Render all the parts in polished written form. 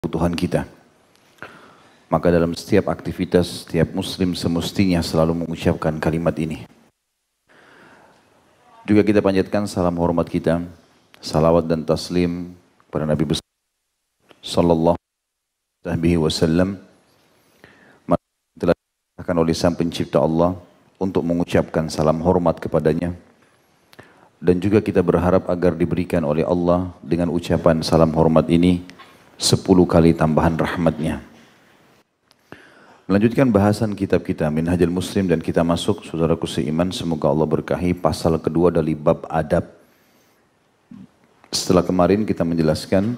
kebutuhan kita. Maka dalam setiap aktivitas, setiap muslim semestinya selalu mengucapkan kalimat ini. Juga kita panjatkan salam hormat kita, salawat dan taslim kepada Nabi besar sallallahu alaihi wasallam, telah dikatakan oleh Sang Pencipta Allah untuk mengucapkan salam hormat kepadanya. Dan juga kita berharap agar diberikan oleh Allah dengan ucapan salam hormat ini 10 kali tambahan rahmatnya. Melanjutkan bahasan kitab kita Minhajul Muslim, dan kita masuk, saudaraku seiman, semoga Allah berkahi, pasal kedua dari bab adab. Setelah kemarin kita menjelaskan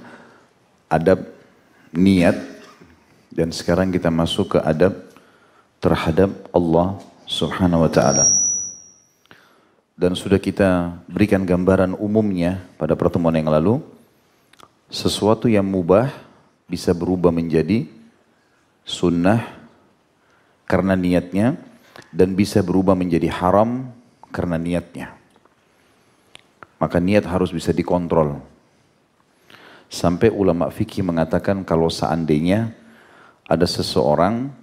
adab niat, dan sekarang kita masuk ke adab terhadap Allah Subhanahu wa Ta'ala. Dan sudah kita berikan gambaran umumnya pada pertemuan yang lalu. Sesuatu yang mubah bisa berubah menjadi sunnah karena niatnya, dan bisa berubah menjadi haram karena niatnya. Maka niat harus bisa dikontrol. Sampai ulama fikih mengatakan kalau seandainya ada seseorang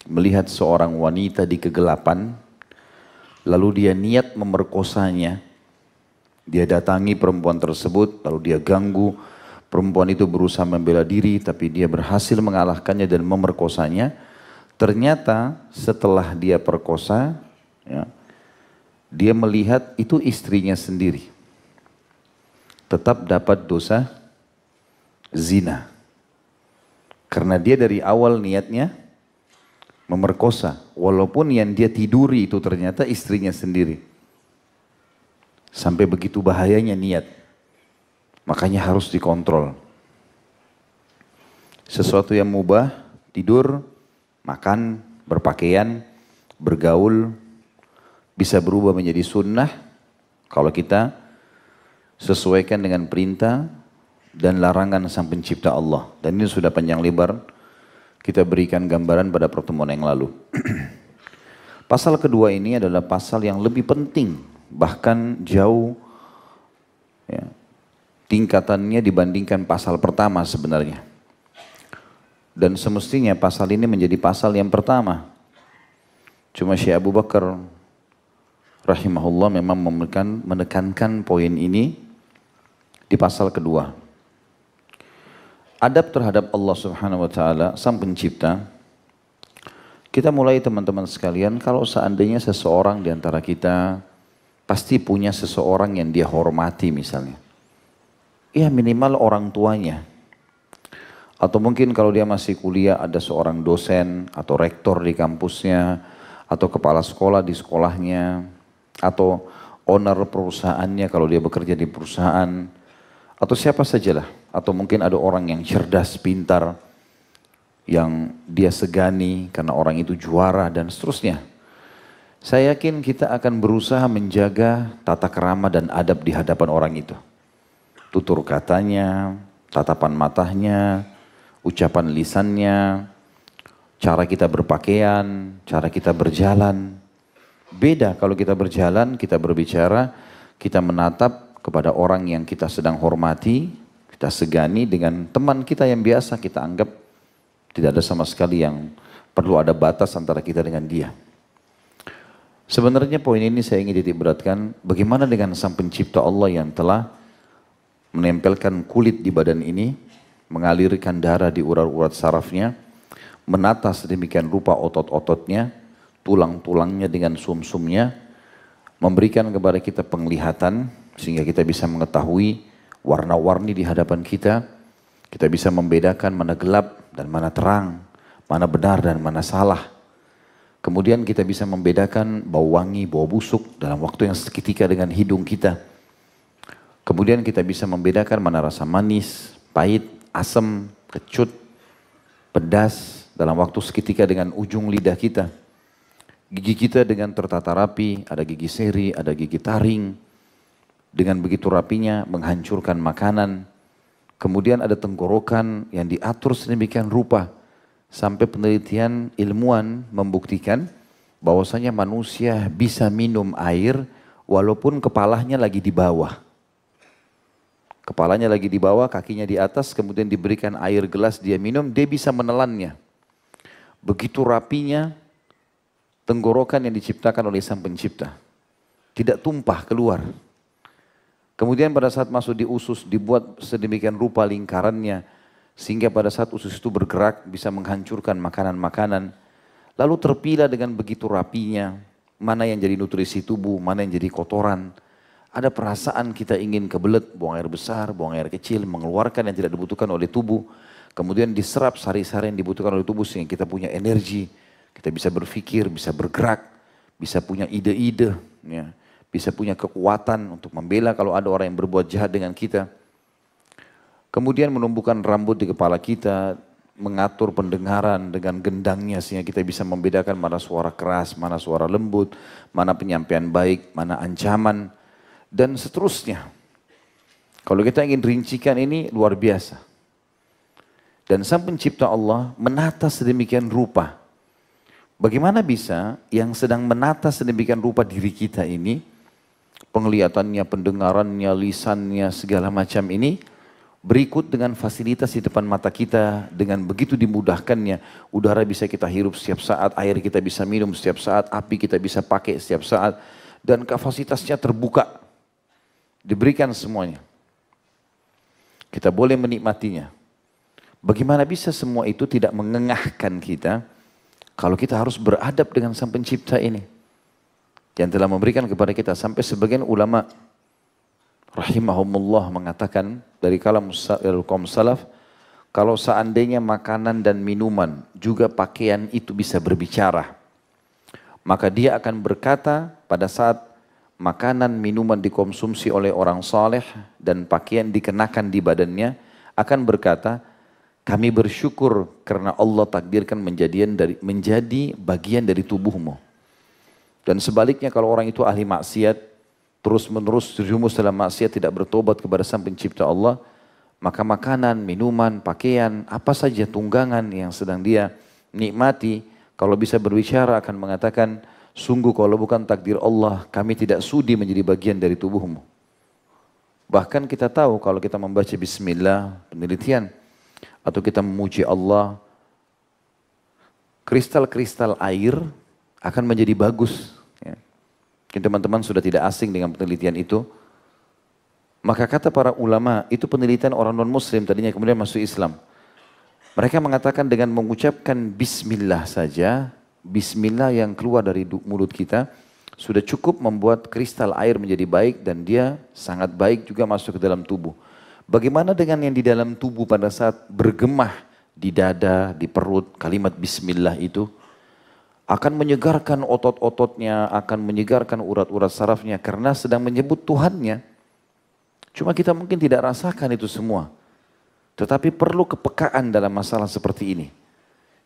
melihat seorang wanita di kegelapan, lalu dia niat memerkosanya, dia datangi perempuan tersebut, lalu dia ganggu, perempuan itu berusaha membela diri, tapi dia berhasil mengalahkannya dan memerkosanya. Ternyata setelah dia perkosa, ya, dia melihat itu istrinya sendiri, tetap dapat dosa zina. Karena dia dari awal niatnya memerkosa, walaupun yang dia tiduri itu ternyata istrinya sendiri. Sampai begitu bahayanya niat. Makanya harus dikontrol. Sesuatu yang mubah, tidur, makan, berpakaian, bergaul, bisa berubah menjadi sunnah kalau kita sesuaikan dengan perintah dan larangan Sang Pencipta Allah. Dan ini sudah panjang lebar kita berikan gambaran pada pertemuan yang lalu. Pasal kedua ini adalah pasal yang lebih penting, bahkan jauh ya, tingkatannya dibandingkan pasal pertama sebenarnya. Dan semestinya pasal ini menjadi pasal yang pertama. Cuma Syekh Abu Bakar rahimahullah memang menekankan poin ini di pasal kedua. Adab terhadap Allah Subhanahu wa Ta'ala, Sang Pencipta. Kita mulai, teman-teman sekalian, kalau seandainya seseorang di antara kita pasti punya seseorang yang dia hormati misalnya. Ya minimal orang tuanya. Atau mungkin kalau dia masih kuliah ada seorang dosen atau rektor di kampusnya, atau kepala sekolah di sekolahnya, atau owner perusahaannya kalau dia bekerja di perusahaan, atau siapa sajalah. Atau mungkin ada orang yang cerdas, pintar, yang dia segani karena orang itu juara dan seterusnya. Saya yakin kita akan berusaha menjaga tata krama dan adab di hadapan orang itu. Tutur katanya, tatapan matanya, ucapan lisannya, cara kita berpakaian, cara kita berjalan. Beda kalau kita berjalan, kita berbicara, kita menatap kepada orang yang kita sedang hormati, kita segani, dengan teman kita yang biasa kita anggap tidak ada sama sekali yang perlu ada batas antara kita dengan dia. Sebenarnya poin ini saya ingin titik beratkan, bagaimana dengan Sang Pencipta Allah yang telah menempelkan kulit di badan ini, mengalirkan darah di urat-urat sarafnya, menata sedemikian rupa otot-ototnya, tulang-tulangnya dengan sum-sumnya, memberikan kepada kita penglihatan sehingga kita bisa mengetahui warna-warni di hadapan kita. Kita bisa membedakan mana gelap dan mana terang, mana benar dan mana salah. Kemudian kita bisa membedakan bau wangi, bau busuk dalam waktu yang seketika dengan hidung kita. Kemudian kita bisa membedakan mana rasa manis, pahit, asam, kecut, pedas dalam waktu seketika dengan ujung lidah kita. Gigi kita dengan tertata rapi, ada gigi seri, ada gigi taring. Dengan begitu rapinya menghancurkan makanan. Kemudian ada tenggorokan yang diatur sedemikian rupa. Sampai penelitian ilmuwan membuktikan bahwasanya manusia bisa minum air walaupun kepalanya lagi di bawah. Kepalanya lagi di bawah, kakinya di atas, kemudian diberikan air gelas, dia minum, dia bisa menelannya. Begitu rapinya tenggorokan yang diciptakan oleh Sang Pencipta. Tidak tumpah keluar. Kemudian pada saat masuk di usus, dibuat sedemikian rupa lingkarannya, sehingga pada saat usus itu bergerak, bisa menghancurkan makanan-makanan. Lalu terpilah dengan begitu rapinya, mana yang jadi nutrisi tubuh, mana yang jadi kotoran. Ada perasaan kita ingin kebelet, buang air besar, buang air kecil, mengeluarkan yang tidak dibutuhkan oleh tubuh. Kemudian diserap sari-sari yang dibutuhkan oleh tubuh sehingga kita punya energi. Kita bisa berpikir, bisa bergerak, bisa punya ide-ide, ya. Bisa punya kekuatan untuk membela kalau ada orang yang berbuat jahat dengan kita. Kemudian menumbuhkan rambut di kepala kita, mengatur pendengaran dengan gendangnya sehingga kita bisa membedakan mana suara keras, mana suara lembut, mana penyampaian baik, mana ancaman. Dan seterusnya. Kalau kita ingin rincikan ini luar biasa. Dan Sang Pencipta Allah menata sedemikian rupa. Bagaimana bisa yang sedang menata sedemikian rupa diri kita ini, penglihatannya, pendengarannya, lisannya, segala macam ini, berikut dengan fasilitas di depan mata kita, dengan begitu dimudahkannya, udara bisa kita hirup setiap saat, air kita bisa minum setiap saat, api kita bisa pakai setiap saat, dan kapasitasnya terbuka. Diberikan semuanya. Kita boleh menikmatinya. Bagaimana bisa semua itu tidak mengengahkan kita kalau kita harus beradab dengan Sang Pencipta ini yang telah memberikan kepada kita. Sampai sebagian ulama rahimahumullah mengatakan dari kaum salaf, kalau seandainya makanan dan minuman juga pakaian itu bisa berbicara, maka dia akan berkata pada saat makanan, minuman dikonsumsi oleh orang saleh dan pakaian dikenakan di badannya, akan berkata, kami bersyukur karena Allah takdirkan menjadi bagian dari tubuhmu. Dan sebaliknya kalau orang itu ahli maksiat, terus menerus terjumus dalam maksiat, tidak bertobat kepada Sang Pencipta Allah, maka makanan, minuman, pakaian, apa saja tunggangan yang sedang dia nikmati, kalau bisa berbicara akan mengatakan, sungguh kalau bukan takdir Allah, kami tidak sudi menjadi bagian dari tubuhmu. Bahkan kita tahu kalau kita membaca bismillah, penelitian, atau kita memuji Allah, kristal-kristal air akan menjadi bagus. Ya. Teman-teman sudah tidak asing dengan penelitian itu. Maka kata para ulama, itu penelitian orang non-muslim tadinya kemudian masuk Islam. Mereka mengatakan dengan mengucapkan bismillah saja, bismillah yang keluar dari mulut kita sudah cukup membuat kristal air menjadi baik dan dia sangat baik juga masuk ke dalam tubuh. Bagaimana dengan yang di dalam tubuh pada saat bergemah di dada, di perut, kalimat bismillah itu akan menyegarkan otot-ototnya, akan menyegarkan urat-urat sarafnya karena sedang menyebut Tuhannya. Cuma kita mungkin tidak rasakan itu semua. Tetapi perlu kepekaan dalam masalah seperti ini.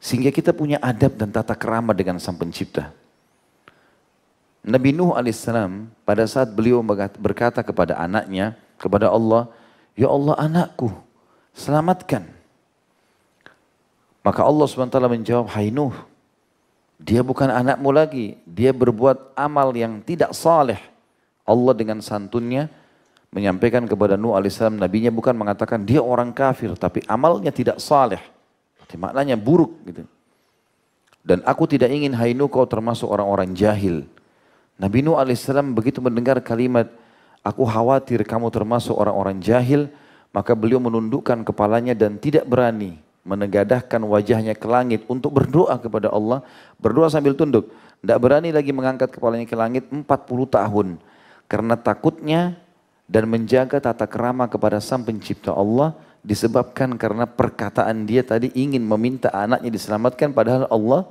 Sehingga kita punya adab dan tata kerama dengan Sang Pencipta. Nabi Nuh alaihissalam pada saat beliau berkata kepada anaknya, kepada Allah, ya Allah anakku, selamatkan. Maka Allah SWT menjawab, hai Nuh, dia bukan anakmu lagi, dia berbuat amal yang tidak saleh. Allah dengan santunnya menyampaikan kepada Nuh alaihissalam, nabinya bukan mengatakan dia orang kafir, tapi amalnya tidak saleh. Maknanya buruk gitu. Dan aku tidak ingin hai Nuh kau termasuk orang-orang jahil. Nabi Nuh alaihissalam begitu mendengar kalimat, aku khawatir kamu termasuk orang-orang jahil, maka beliau menundukkan kepalanya dan tidak berani menegadahkan wajahnya ke langit untuk berdoa kepada Allah, berdoa sambil tunduk. Tidak berani lagi mengangkat kepalanya ke langit 40 tahun. Karena takutnya dan menjaga tata kerama kepada Sang Pencipta Allah, disebabkan karena perkataan dia tadi ingin meminta anaknya diselamatkan, padahal Allah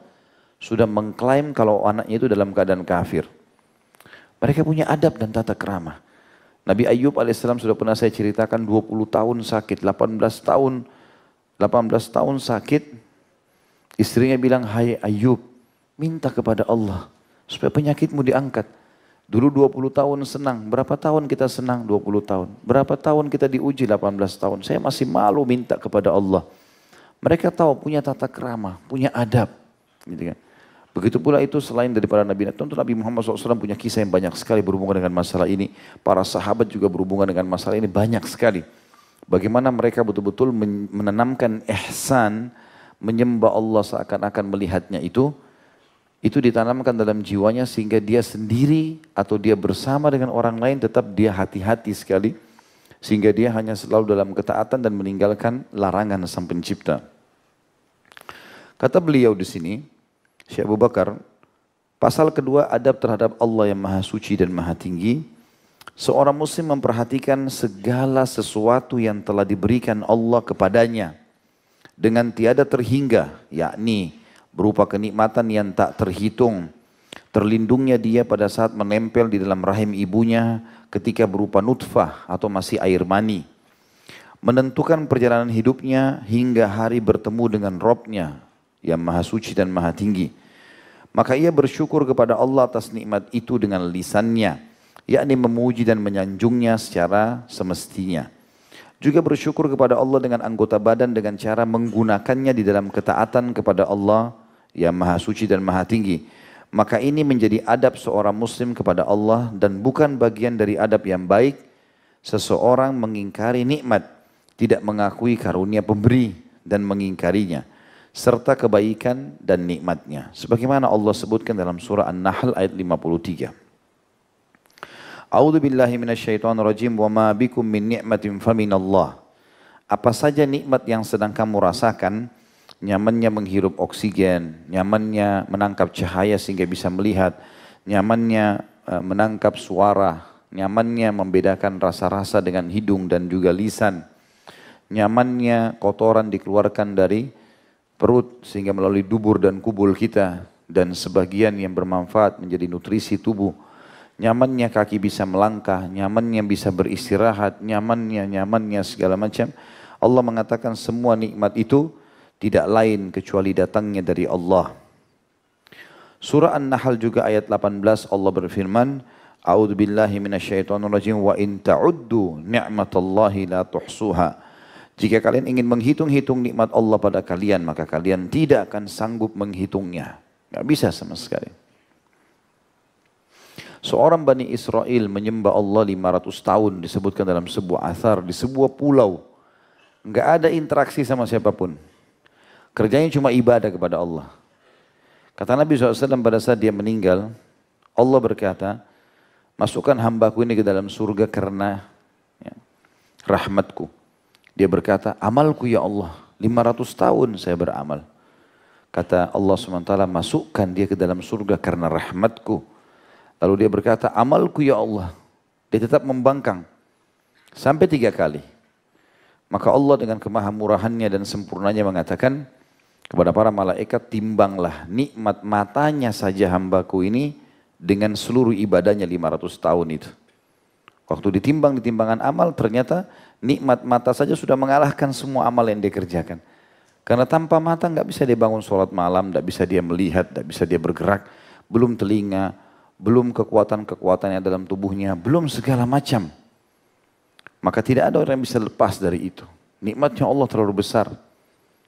sudah mengklaim kalau anaknya itu dalam keadaan kafir. Mereka punya adab dan tata kerama. Nabi Ayub alaihissalam sudah pernah saya ceritakan 20 tahun sakit, 18 tahun sakit. Istrinya bilang, hai Ayub, minta kepada Allah supaya penyakitmu diangkat. Dulu 20 tahun senang, berapa tahun kita senang? 20 tahun. Berapa tahun kita diuji? 18 tahun. Saya masih malu minta kepada Allah. Mereka tahu punya tata kerama, punya adab. Gitu kan. Begitu pula itu selain daripada Nabi. Tentu Nabi Muhammad SAW punya kisah yang banyak sekali berhubungan dengan masalah ini. Para sahabat juga berhubungan dengan masalah ini banyak sekali. Bagaimana mereka betul-betul menanamkan ihsan, menyembah Allah seakan-akan melihatnya itu ditanamkan dalam jiwanya sehingga dia sendiri atau dia bersama dengan orang lain tetap dia hati-hati sekali. Sehingga dia hanya selalu dalam ketaatan dan meninggalkan larangan Sang Pencipta. Kata beliau di sini, Syekh Abu Bakar, pasal kedua adab terhadap Allah yang Maha Suci dan Maha Tinggi. Seorang muslim memperhatikan segala sesuatu yang telah diberikan Allah kepadanya dengan tiada terhingga, yakni berupa kenikmatan yang tak terhitung. Terlindungnya dia pada saat menempel di dalam rahim ibunya ketika berupa nutfah atau masih air mani. Menentukan perjalanan hidupnya hingga hari bertemu dengan Robnya yang Maha Suci dan Maha Tinggi. Maka ia bersyukur kepada Allah atas nikmat itu dengan lisannya, yakni memuji dan menyanjungnya secara semestinya. Juga bersyukur kepada Allah dengan anggota badan dengan cara menggunakannya di dalam ketaatan kepada Allah yang Maha Suci dan Maha Tinggi. Maka ini menjadi adab seorang muslim kepada Allah dan bukan bagian dari adab yang baik seseorang mengingkari nikmat, tidak mengakui karunia pemberi dan mengingkarinya, serta kebaikan dan nikmatnya. Sebagaimana Allah sebutkan dalam surah An-Nahl ayat 53. A'udzu billahi minasyaitonir rajim wa ma bikum min ni'matin faminallah. Apa saja nikmat yang sedang kamu rasakan, nyamannya menghirup oksigen, nyamannya menangkap cahaya sehingga bisa melihat, nyamannya menangkap suara, nyamannya membedakan rasa-rasa dengan hidung dan juga lisan, nyamannya kotoran dikeluarkan dari perut sehingga melalui dubur dan kubul kita dan sebagian yang bermanfaat menjadi nutrisi tubuh, nyamannya kaki bisa melangkah, nyamannya bisa beristirahat, nyamannya segala macam. Allah mengatakan semua nikmat itu tidak lain kecuali datangnya dari Allah. Surah An-Nahl juga ayat 18 Allah berfirman, A'udzu billahi minasyaitonir rajim wa in ta'uddu ni'matallahi la tuhsuha. Jika kalian ingin menghitung-hitung nikmat Allah pada kalian, maka kalian tidak akan sanggup menghitungnya. Enggak bisa sama sekali. Seorang Bani Israel menyembah Allah 500 tahun disebutkan dalam sebuah athar di sebuah pulau. Enggak ada interaksi sama siapapun. Kerjanya cuma ibadah kepada Allah. Kata Nabi SAW pada saat dia meninggal, Allah berkata, masukkan hambaku ini ke dalam surga karena rahmatku. Dia berkata, amalku ya Allah, 500 tahun saya beramal. Kata Allah SWT, masukkan dia ke dalam surga karena rahmatku. Lalu dia berkata, amalku ya Allah. Dia tetap membangkang. Sampai 3 kali. Maka Allah dengan kemahamurahannya dan sempurnanya mengatakan, kepada para malaikat, timbanglah nikmat matanya saja hambaku ini dengan seluruh ibadahnya 500 tahun itu. Waktu ditimbang di timbangan amal, ternyata nikmat mata saja sudah mengalahkan semua amal yang dia kerjakan. Karena tanpa mata nggak bisa dia bangun sholat malam, nggak bisa dia melihat, nggak bisa dia bergerak, belum telinga, belum kekuatan-kekuatan yang dalam tubuhnya, belum segala macam. Maka tidak ada orang yang bisa lepas dari itu. Nikmatnya Allah terlalu besar.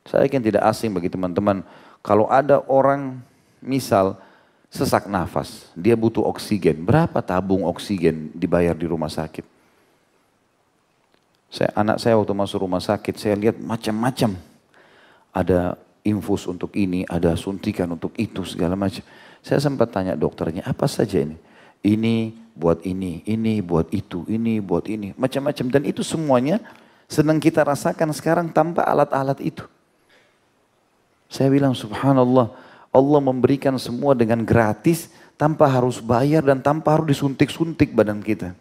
Saya yakin tidak asing bagi teman-teman, kalau ada orang misal sesak nafas, dia butuh oksigen, berapa tabung oksigen dibayar di rumah sakit? Anak saya waktu masuk rumah sakit, saya lihat macam-macam. Ada infus untuk ini, ada suntikan untuk itu, segala macam. Saya sempat tanya dokternya, apa saja ini? Ini buat ini buat itu, ini buat ini, macam-macam. Dan itu semuanya sedang kita rasakan sekarang tanpa alat-alat itu. Saya bilang subhanallah, Allah memberikan semua dengan gratis tanpa harus bayar dan tanpa harus disuntik-suntik badan kita.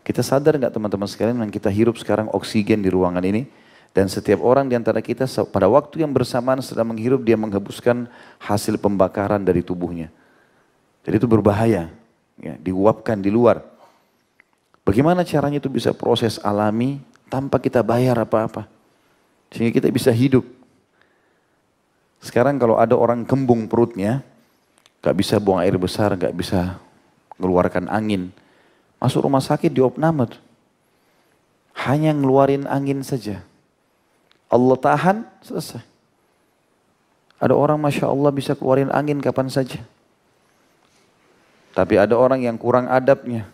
Kita sadar nggak teman-teman sekalian yang kita hirup sekarang oksigen di ruangan ini, dan setiap orang di antara kita pada waktu yang bersamaan sedang menghirup, dia menghembuskan hasil pembakaran dari tubuhnya. Jadi itu berbahaya, ya, diuapkan di luar. Bagaimana caranya itu bisa proses alami tanpa kita bayar apa-apa, sehingga kita bisa hidup. Sekarang kalau ada orang kembung perutnya, gak bisa buang air besar, gak bisa mengeluarkan angin, masuk rumah sakit di opname, hanya ngeluarin angin saja. Allah tahan, selesai. Ada orang Masya Allah bisa keluarin angin kapan saja. Tapi ada orang yang kurang adabnya.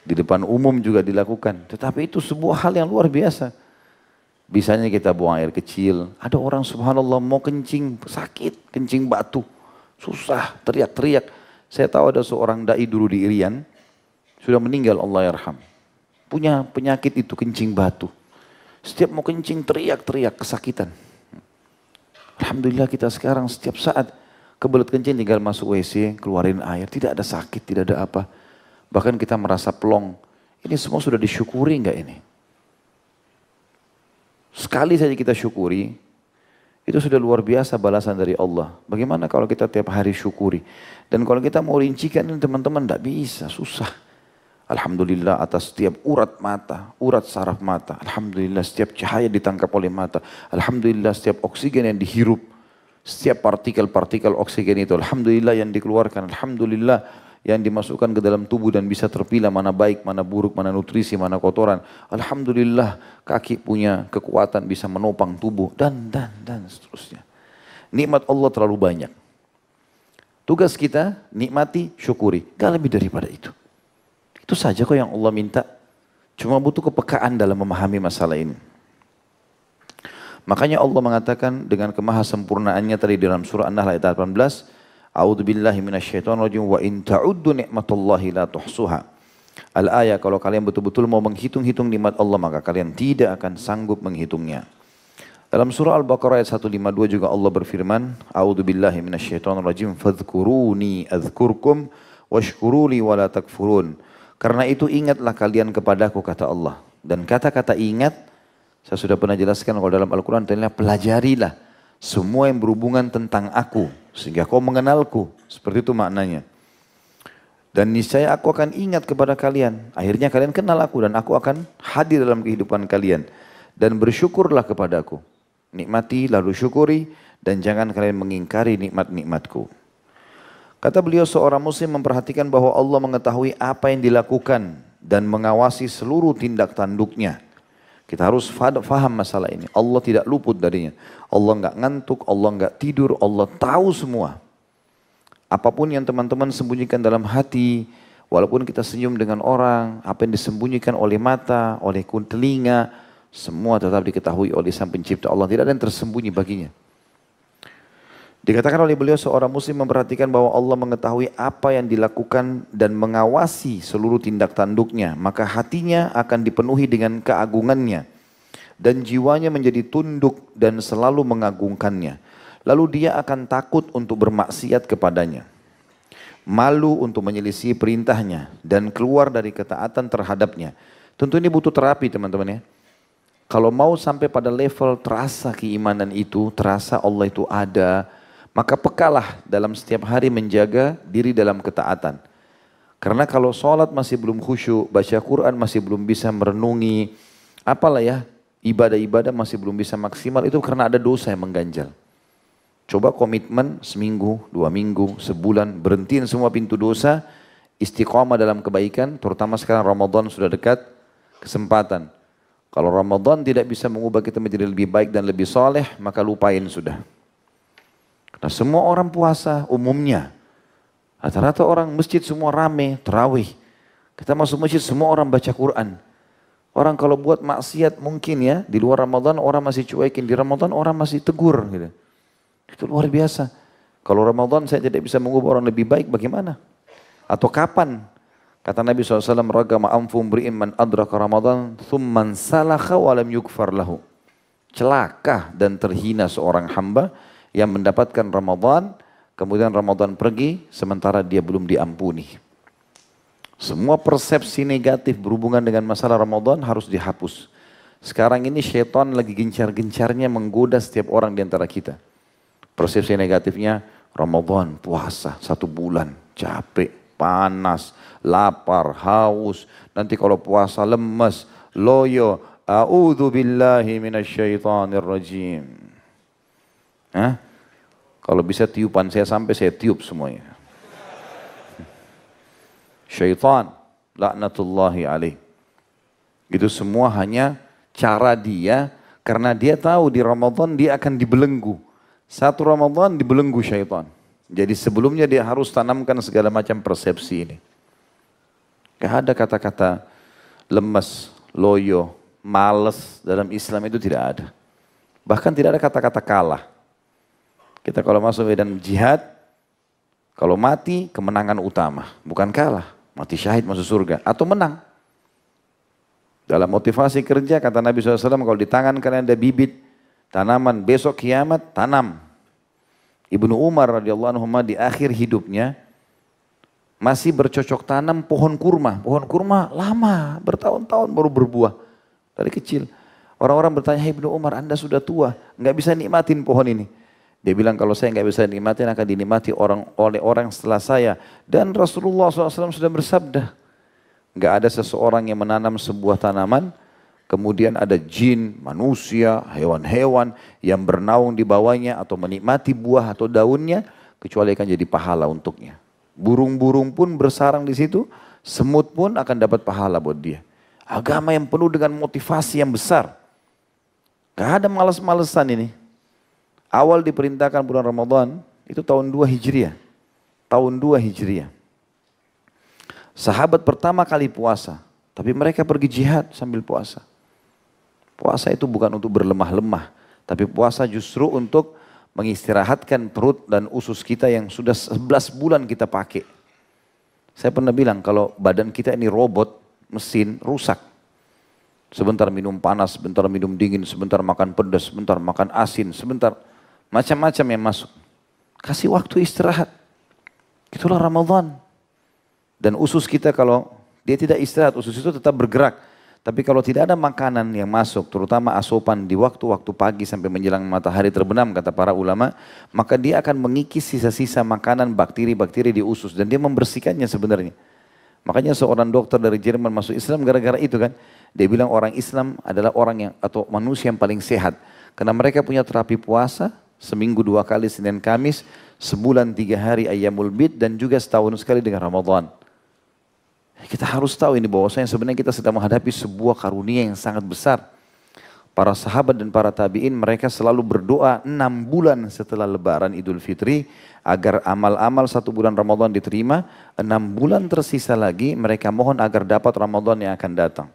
di depan umum juga dilakukan. Tetapi itu sebuah hal yang luar biasa. Bisanya kita buang air kecil, ada orang subhanallah mau kencing, sakit, kencing batu, susah, teriak-teriak. Saya tahu ada seorang dai dulu di Irian, sudah meninggal Allah yarham. Punya penyakit itu kencing batu. Setiap mau kencing teriak-teriak kesakitan. Alhamdulillah kita sekarang setiap saat kebelet kencing tinggal masuk WC, keluarin air, tidak ada sakit, tidak ada apa. Bahkan kita merasa plong. Ini semua sudah disyukuri enggak ini? Sekali saja kita syukuri, itu sudah luar biasa balasan dari Allah. Bagaimana kalau kita tiap hari syukuri? Dan kalau kita mau rincikan ini teman-teman tidak bisa, susah. Alhamdulillah atas setiap urat mata, urat saraf mata. Alhamdulillah setiap cahaya ditangkap oleh mata. Alhamdulillah setiap oksigen yang dihirup. Setiap partikel-partikel oksigen itu. Alhamdulillah yang dikeluarkan. Alhamdulillah yang dimasukkan ke dalam tubuh dan bisa terpilah mana baik, mana buruk, mana nutrisi, mana kotoran. Alhamdulillah kaki punya kekuatan bisa menopang tubuh dan seterusnya. Nikmat Allah terlalu banyak. Tugas kita nikmati, syukuri. Gak lebih daripada itu. Itu saja kok yang Allah minta. Cuma butuh kepekaan dalam memahami masalah ini. Makanya Allah mengatakan dengan kemahasempurnaannya tadi dalam surah An-Nahl ayat 18. A'udzu billahi minasyaitonir rajim wa in ta'uddu ni'matallahi la tuhsuha. Al-ayah, kalau kalian betul-betul mau menghitung-hitung nikmat Allah maka kalian tidak akan sanggup menghitungnya. Dalam surah Al-Baqarah ayat 152 juga Allah berfirman, A'udzu billahi minasyaitonir rajim fadhkuruni adzkurkum washkuruli wala takfurun. Karena itu ingatlah kalian kepadaku kata Allah. Dan kata-kata ingat saya sudah pernah jelaskan kalau dalam Al-Qur'an adalah pelajarilah semua yang berhubungan tentang aku sehingga kau mengenalku. Seperti itu maknanya. Dan niscaya aku akan ingat kepada kalian. Akhirnya kalian kenal aku dan aku akan hadir dalam kehidupan kalian. Dan bersyukurlah kepadaku. Nikmati lalu syukuri dan jangan kalian mengingkari nikmat-nikmatku. Kata beliau seorang muslim memperhatikan bahwa Allah mengetahui apa yang dilakukan dan mengawasi seluruh tindak tanduknya. Kita harus faham masalah ini. Allah tidak luput darinya. Allah enggak ngantuk, Allah enggak tidur, Allah tahu semua. Apapun yang teman-teman sembunyikan dalam hati, walaupun kita senyum dengan orang, apa yang disembunyikan oleh mata, oleh telinga, semua tetap diketahui oleh Sang Pencipta Allah. Tidak ada yang tersembunyi baginya. Dikatakan oleh beliau seorang muslim memperhatikan bahwa Allah mengetahui apa yang dilakukan dan mengawasi seluruh tindak tanduknya. Maka hatinya akan dipenuhi dengan keagungannya. Dan jiwanya menjadi tunduk dan selalu mengagungkannya. Lalu dia akan takut untuk bermaksiat kepadanya. Malu untuk menyelisih perintahnya. Dan keluar dari ketaatan terhadapnya. Tentu ini butuh terapi teman-teman ya. Kalau mau sampai pada level terasa keimanan itu, terasa Allah itu ada, maka pekalah dalam setiap hari menjaga diri dalam ketaatan. Karena kalau sholat masih belum khusyuk, baca Quran masih belum bisa merenungi, apalah ya, ibadah-ibadah masih belum bisa maksimal, itu karena ada dosa yang mengganjal. Coba komitmen seminggu, 2 minggu, sebulan, berhentiin semua pintu dosa, istiqamah dalam kebaikan, terutama sekarang Ramadan sudah dekat, kesempatan. Kalau Ramadan tidak bisa mengubah kita menjadi lebih baik dan lebih soleh, maka lupain sudah. Nah, semua orang puasa umumnya. Rata-rata orang masjid semua rame, tarawih. Kita masuk masjid semua orang baca Quran. Orang kalau buat maksiat mungkin ya, di luar Ramadan orang masih cuekin, di Ramadan orang masih tegur. Gitu. Itu luar biasa. Kalau Ramadan saya tidak bisa mengubah orang lebih baik, bagaimana? Atau kapan? Kata Nabi SAW, Ragama anfum bri'in man adraka Ramadan, thumman salakha walam yukfar lahu. Celaka dan terhina seorang hamba yang mendapatkan Ramadan, kemudian Ramadan pergi, sementara dia belum diampuni. Semua persepsi negatif berhubungan dengan masalah Ramadan harus dihapus. Sekarang ini syaitan lagi gencar-gencarnya menggoda setiap orang di antara kita. Persepsi negatifnya, Ramadan, puasa, 1 bulan, capek, panas, lapar, haus. Nanti kalau puasa lemes, loyo, a'udzu billahi minasyaitonir rajim. Hah? Kalau bisa tiupan saya sampai saya tiup semuanya. Syaitan, laknatullahi alaih. Itu semua hanya cara dia, karena dia tahu di Ramadan dia akan dibelenggu. 1 Ramadan dibelenggu syaitan. Jadi sebelumnya dia harus tanamkan segala macam persepsi ini. Gak ada kata-kata lemes, loyo, males dalam Islam itu tidak ada. Bahkan tidak ada kata-kata kalah. Kita kalau masuk medan jihad, kalau mati kemenangan utama, bukan kalah. Mati syahid masuk surga atau menang. Dalam motivasi kerja kata Nabi SAW, kalau di tangan kalian ada bibit tanaman besok kiamat, tanam. Ibnu Umar radhiyallahu anhu di akhir hidupnya masih bercocok tanam pohon kurma. Pohon kurma lama, bertahun-tahun baru berbuah dari kecil. Orang-orang bertanya, "Hai Ibnu Umar, Anda sudah tua, nggak bisa nikmatin pohon ini." Dia bilang, kalau saya nggak bisa nikmatin akan dinikmati oleh orang setelah saya. Dan Rasulullah SAW sudah bersabda, nggak ada seseorang yang menanam sebuah tanaman, kemudian ada jin, manusia, hewan-hewan yang bernaung di bawahnya atau menikmati buah atau daunnya, kecuali akan jadi pahala untuknya. Burung-burung pun bersarang di situ, semut pun akan dapat pahala buat dia. Agama yang penuh dengan motivasi yang besar. Gak ada malas-malesan ini. Awal diperintahkan bulan Ramadan, itu tahun 2 Hijriah. Tahun 2 Hijriah. Sahabat pertama kali puasa, tapi mereka pergi jihad sambil puasa. Puasa itu bukan untuk berlemah-lemah, tapi puasa justru untuk mengistirahatkan perut dan usus kita yang sudah 11 bulan kita pakai. Saya pernah bilang kalau badan kita ini robot, mesin, rusak. Sebentar minum panas, sebentar minum dingin, sebentar makan pedas, sebentar makan asin, sebentar macam-macam yang masuk. Kasih waktu istirahat. Itulah Ramadan. Dan usus kita kalau dia tidak istirahat, usus itu tetap bergerak. Tapi kalau tidak ada makanan yang masuk, terutama asupan di waktu-waktu pagi sampai menjelang matahari terbenam, kata para ulama, maka dia akan mengikis sisa-sisa makanan, bakteri-bakteri di usus. Dan dia membersihkannya sebenarnya. Makanya seorang dokter dari Jerman masuk Islam gara-gara itu kan. Dia bilang orang Islam adalah orang yang atau manusia yang paling sehat. Karena mereka punya terapi puasa, seminggu 2 kali Senin Kamis, sebulan 3 hari Ayyamul Bid, dan juga setahun sekali dengan Ramadan. Kita harus tahu ini bahwasanya sebenarnya kita sedang menghadapi sebuah karunia yang sangat besar. Para sahabat dan para tabi'in mereka selalu berdoa 6 bulan setelah lebaran Idul Fitri agar amal-amal 1 bulan Ramadan diterima. 6 bulan tersisa lagi mereka mohon agar dapat Ramadan yang akan datang.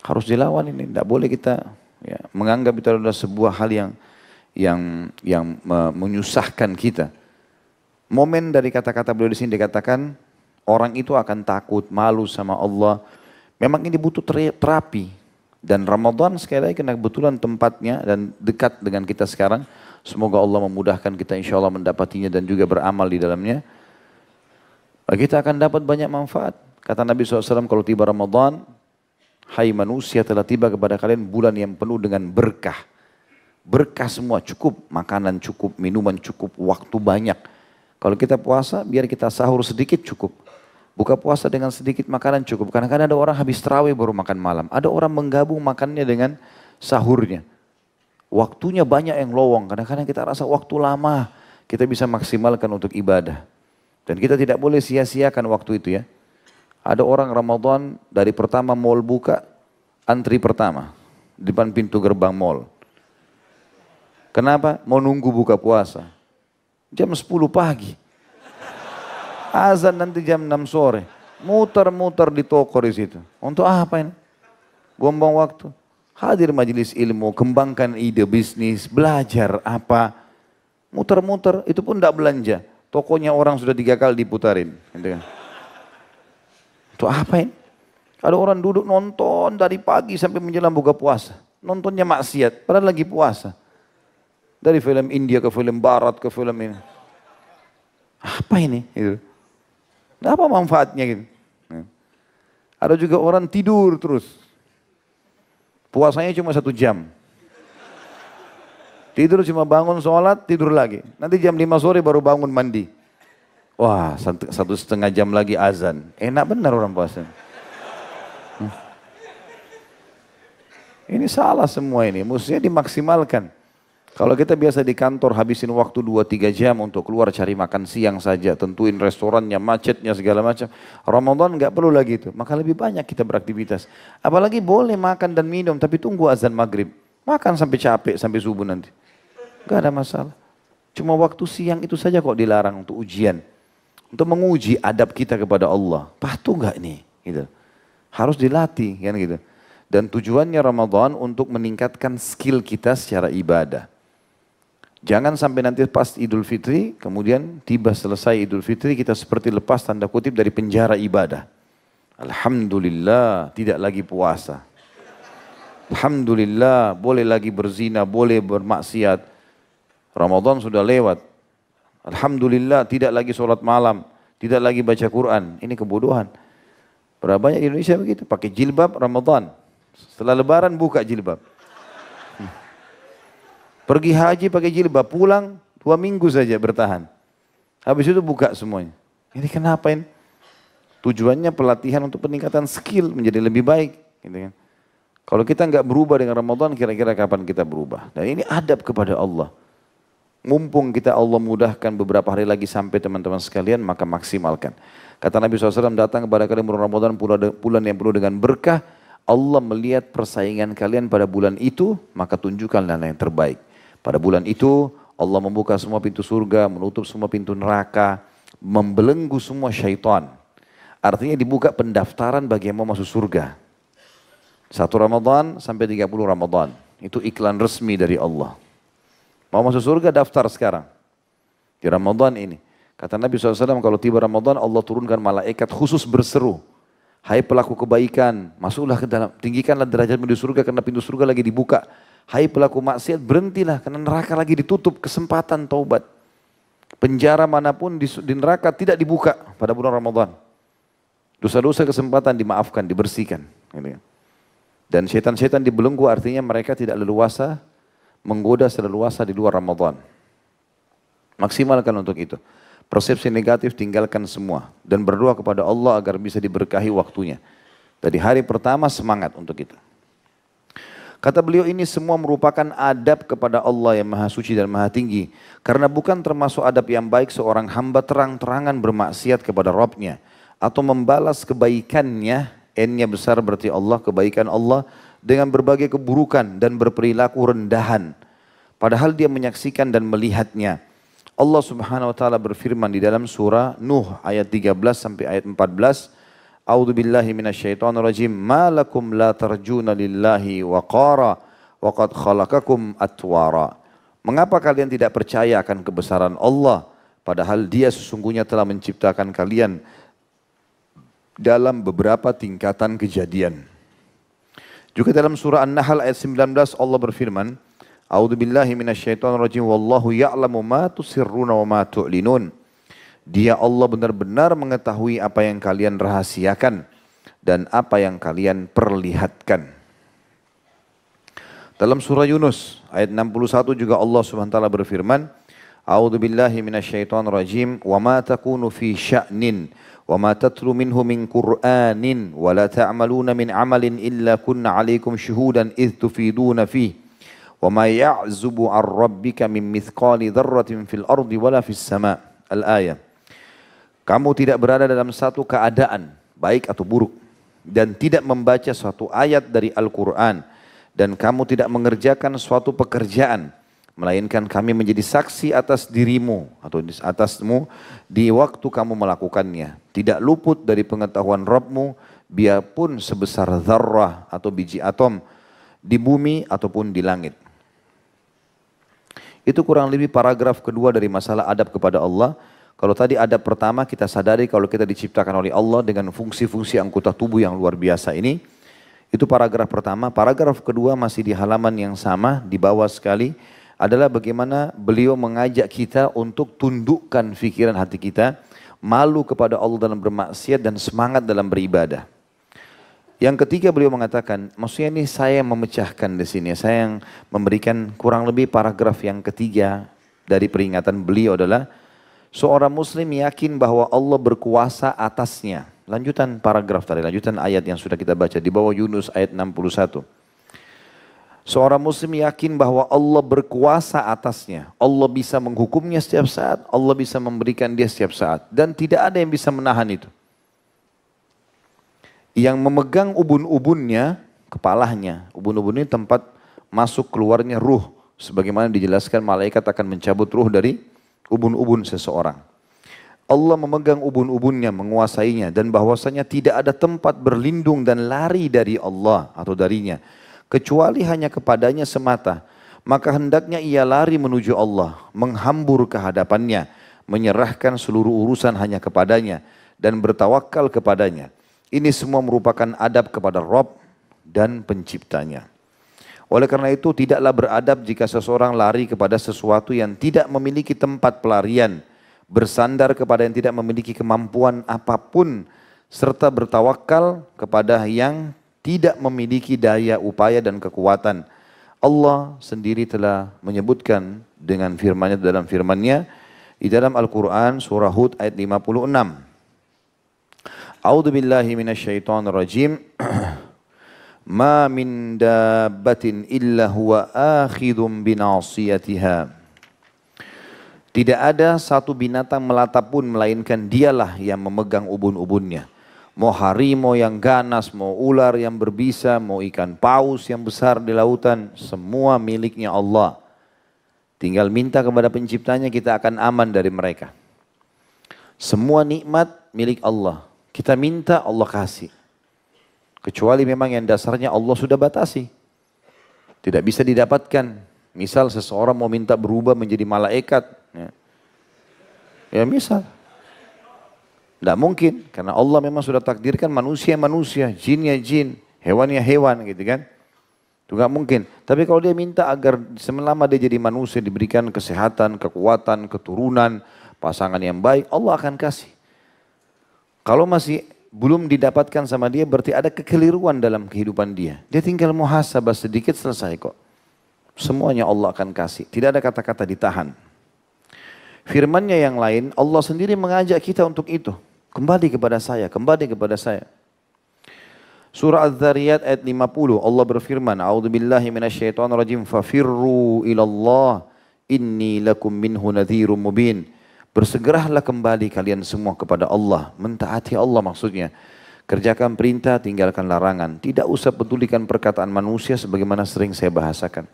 Harus dilawan ini, tidak boleh kita ya, menganggap itu adalah sebuah hal yang menyusahkan kita. Momen dari kata-kata beliau di sini dikatakan orang itu akan takut, malu sama Allah. Memang ini butuh terapi. Dan Ramadan sekali lagi karena kebetulan tempatnya dan dekat dengan kita sekarang. Semoga Allah memudahkan kita insya Allah mendapatinya dan juga beramal di dalamnya. Kita akan dapat banyak manfaat. Kata Nabi SAW kalau tiba Ramadan, hai manusia telah tiba kepada kalian bulan yang penuh dengan berkah. Berkah semua, cukup makanan cukup, minuman cukup, waktu banyak. Kalau kita puasa biar kita sahur sedikit cukup. Buka puasa dengan sedikit makanan cukup. Kadang-kadang ada orang habis tarawih baru makan malam. Ada orang menggabung makannya dengan sahurnya. Waktunya banyak yang lowong. Kadang-kadang kita rasa waktu lama. Kita bisa maksimalkan untuk ibadah. Dan kita tidak boleh sia-siakan waktu itu ya. Ada orang Ramadan dari pertama mall buka, antri pertama. Di depan pintu gerbang mall. Kenapa? Mau nunggu buka puasa. Jam 10 pagi. Azan nanti jam 6 sore. Muter-muter di toko di situ. Untuk apa ini? Buang-buang waktu. Hadir majelis ilmu, kembangkan ide bisnis, belajar apa. Muter-muter, itu pun tidak belanja. Tokonya orang sudah 3 kali diputarin. Untuk apa ini? Ada orang duduk nonton dari pagi sampai menjelang buka puasa. Nontonnya maksiat, padahal lagi puasa. Dari film India ke film Barat ke film ini. Apa ini? Gitu. Apa manfaatnya gitu? Ada juga orang tidur terus. Puasanya cuma 1 jam. Tidur cuma bangun sholat, tidur lagi. Nanti jam 5 sore baru bangun mandi. Wah, 1,5 jam lagi azan. Enak benar orang puasa. Ini salah semua ini, mestinya dimaksimalkan. Kalau kita biasa di kantor habisin waktu 2-3 jam untuk keluar cari makan siang saja, tentuin restorannya, macetnya segala macam. Ramadan nggak perlu lagi itu, maka lebih banyak kita beraktivitas. Apalagi boleh makan dan minum, tapi tunggu azan maghrib. Makan sampai capek, sampai subuh nanti. Nggak ada masalah. Cuma waktu siang itu saja kok dilarang untuk ujian. Untuk menguji adab kita kepada Allah. Patuh nggak nih? gitu. Harus dilatih kan gitu. Dan tujuannya Ramadan untuk meningkatkan skill kita secara ibadah. Jangan sampai nanti pas Idul Fitri, kemudian tiba selesai Idul Fitri kita seperti lepas tanda kutip dari penjara ibadah. Alhamdulillah tidak lagi puasa. Alhamdulillah boleh lagi berzina, boleh bermaksiat. Ramadan sudah lewat. Alhamdulillah tidak lagi sholat malam, tidak lagi baca Quran. Ini kebodohan. Berapa banyak di Indonesia begitu, pakai jilbab Ramadan. Setelah lebaran buka jilbab. Pergi haji pakai jilbab, pulang 2 minggu saja bertahan. Habis itu buka semuanya. Ini kenapa ini? Tujuannya pelatihan untuk peningkatan skill menjadi lebih baik. Gitu kan. Kalau kita nggak berubah dengan Ramadan, kira-kira kapan kita berubah? Dan ini adab kepada Allah. Mumpung kita Allah mudahkan beberapa hari lagi sampai teman-teman sekalian, maka maksimalkan. Kata Nabi SAW, datang kepada kalian bulan Ramadan, bulan yang penuh dengan berkah. Allah melihat persaingan kalian pada bulan itu, maka tunjukkanlah yang terbaik. Pada bulan itu, Allah membuka semua pintu surga, menutup semua pintu neraka, membelenggu semua syaitan. Artinya dibuka pendaftaran bagi yang mau masuk surga. 1 Ramadan sampai 30 Ramadan. Itu iklan resmi dari Allah. Mau masuk surga daftar sekarang. Di Ramadan ini. Kata Nabi SAW kalau tiba Ramadan Allah turunkan malaikat khusus berseru. Hai pelaku kebaikan, masuklah ke dalam, tinggikanlah derajatmu di surga karena pintu surga lagi dibuka. Hai pelaku maksiat, berhentilah karena neraka lagi ditutup, kesempatan taubat. Penjara manapun di neraka tidak dibuka pada bulan Ramadan. Dosa-dosa kesempatan dimaafkan, dibersihkan. Dan setan-setan dibelenggu artinya mereka tidak leluasa menggoda seleluasa di luar Ramadan. Maksimalkan untuk itu. Persepsi negatif tinggalkan semua. Dan berdoa kepada Allah agar bisa diberkahi waktunya. Dari hari pertama semangat untuk itu. Kata beliau ini semua merupakan adab kepada Allah yang maha suci dan maha tinggi. Karena bukan termasuk adab yang baik seorang hamba terang-terangan bermaksiat kepada Rabbnya. Atau membalas kebaikannya, N-nya besar berarti Allah, kebaikan Allah dengan berbagai keburukan dan berperilaku rendahan. Padahal dia menyaksikan dan melihatnya. Allah Subhanahu wa taala berfirman di dalam surah Nuh ayat 13 sampai ayat 14. A'udzu billahi minasyaitonir rajim. Ma lakum la tarjuna lillahi waqara wa qad khalaqakum atwara. Mengapa kalian tidak percaya akan kebesaran Allah padahal Dia sesungguhnya telah menciptakan kalian dalam beberapa tingkatan kejadian. Juga dalam surah An-Nahl ayat 19 Allah berfirman, A'udzu billahi minasyaitonir rajim wallahu ya'lamu ma tusirruna wa ma tu'linun. Dia Allah benar-benar mengetahui apa yang kalian rahasiakan dan apa yang kalian perlihatkan. Dalam surah Yunus ayat 61 juga Allah Subhanahu wa taala berfirman, A'udzu billahi minasyaitonir rajim wa ma takunu fi sya'nin وَمَا تَتْلُو مِنْهُ مِنْ قُرْآنٍ وَلَا تَعْمَلُونَ مِنْ عَمَلٍ إِلَّا كُنَّا عَلَيْكُمْ شُهُودًا إِذْ تُفِيدُونَ فِيهِ وَمَا يَعْزُبُ عَنْ رَبِّكَ مِنْ مِثْقَالِ ذَرَّةٍ فِي الْأَرْضِ وَلَا فِي السَّمَاءِ. Al-ayah. Kamu tidak berada dalam satu keadaan, baik atau buruk, dan tidak membaca suatu ayat dari Al-Quran, dan kamu tidak mengerjakan suatu pekerjaan, melainkan kami menjadi saksi atas dirimu atau atasmu di waktu kamu melakukannya. Tidak luput dari pengetahuan Rabbmu biarpun sebesar zarrah atau biji atom di bumi ataupun di langit. Itu kurang lebih paragraf kedua dari masalah adab kepada Allah. Kalau tadi adab pertama kita sadari kalau kita diciptakan oleh Allah dengan fungsi-fungsi anggota tubuh yang luar biasa ini. Itu paragraf pertama. Paragraf kedua masih di halaman yang sama di bawah sekali. Adalah bagaimana beliau mengajak kita untuk tundukkan fikiran hati kita, malu kepada Allah dalam bermaksiat dan semangat dalam beribadah. Yang ketiga beliau mengatakan, maksudnya ini saya yang memecahkan di sini, saya yang memberikan kurang lebih paragraf yang ketiga dari peringatan beliau adalah seorang muslim yakin bahwa Allah berkuasa atasnya. Lanjutan paragraf tadi, lanjutan ayat yang sudah kita baca di bawah Yunus ayat 61. Seorang muslim yakin bahwa Allah berkuasa atasnya. Allah bisa menghukumnya setiap saat. Allah bisa memberikan dia setiap saat. Dan tidak ada yang bisa menahan itu. Yang memegang ubun-ubunnya, kepalanya. Ubun-ubun ini tempat masuk keluarnya ruh. Sebagaimana dijelaskan malaikat akan mencabut ruh dari ubun-ubun seseorang. Allah memegang ubun-ubunnya, menguasainya, dan bahwasanya tidak ada tempat berlindung dan lari dari Allah atau darinya, kecuali hanya kepadanya semata. Maka hendaknya ia lari menuju Allah, menghambur ke hadapannya, menyerahkan seluruh urusan hanya kepadanya, dan bertawakal kepadanya. Ini semua merupakan adab kepada Rabb dan penciptanya. Oleh karena itu tidaklah beradab jika seseorang lari kepada sesuatu yang tidak memiliki tempat pelarian, bersandar kepada yang tidak memiliki kemampuan apapun, serta bertawakal kepada yang tidak memiliki daya upaya dan kekuatan. Allah sendiri telah menyebutkan dengan firman-Nya dalam firman-Nya di dalam Al-Quran surah Hud ayat 56. A'udzu billahi minasyaitonir rajim. Ma min dabbatin illa huwa akhidhum binasiyatiha. Tidak ada satu binatang melata pun melainkan dialah yang memegang ubun-ubunnya. Mau harimau yang ganas, mau ular yang berbisa, mau ikan paus yang besar di lautan, semua miliknya Allah. Tinggal minta kepada penciptanya, kita akan aman dari mereka. Semua nikmat milik Allah. Kita minta, Allah kasih. Kecuali memang yang dasarnya Allah sudah batasi. Tidak bisa didapatkan. Misal seseorang mau minta berubah menjadi malaikat. Ya misal. Tidak mungkin. Karena Allah memang sudah takdirkan manusia jin ya jin, hewan ya hewan gitu kan. Itu nggak mungkin. Tapi kalau dia minta agar selama dia jadi manusia diberikan kesehatan, kekuatan, keturunan, pasangan yang baik, Allah akan kasih. Kalau masih belum didapatkan sama dia berarti ada kekeliruan dalam kehidupan dia. Dia tinggal muhasabah sedikit selesai kok. Semuanya Allah akan kasih. Tidak ada kata-kata ditahan. Firman-Nya yang lain, Allah sendiri mengajak kita untuk itu. Kembali kepada saya, kembali kepada saya. Surah Az-Zariyat ayat 50, Allah berfirman, A'udzubillahi minasyaitonirrajim, fafirru ilallah, inni lakum minhu nadhirum mubin. Bersegeralah kembali kalian semua kepada Allah. Mentaati Allah maksudnya. Kerjakan perintah, tinggalkan larangan. Tidak usah pedulikan perkataan manusia sebagaimana sering saya bahasakan.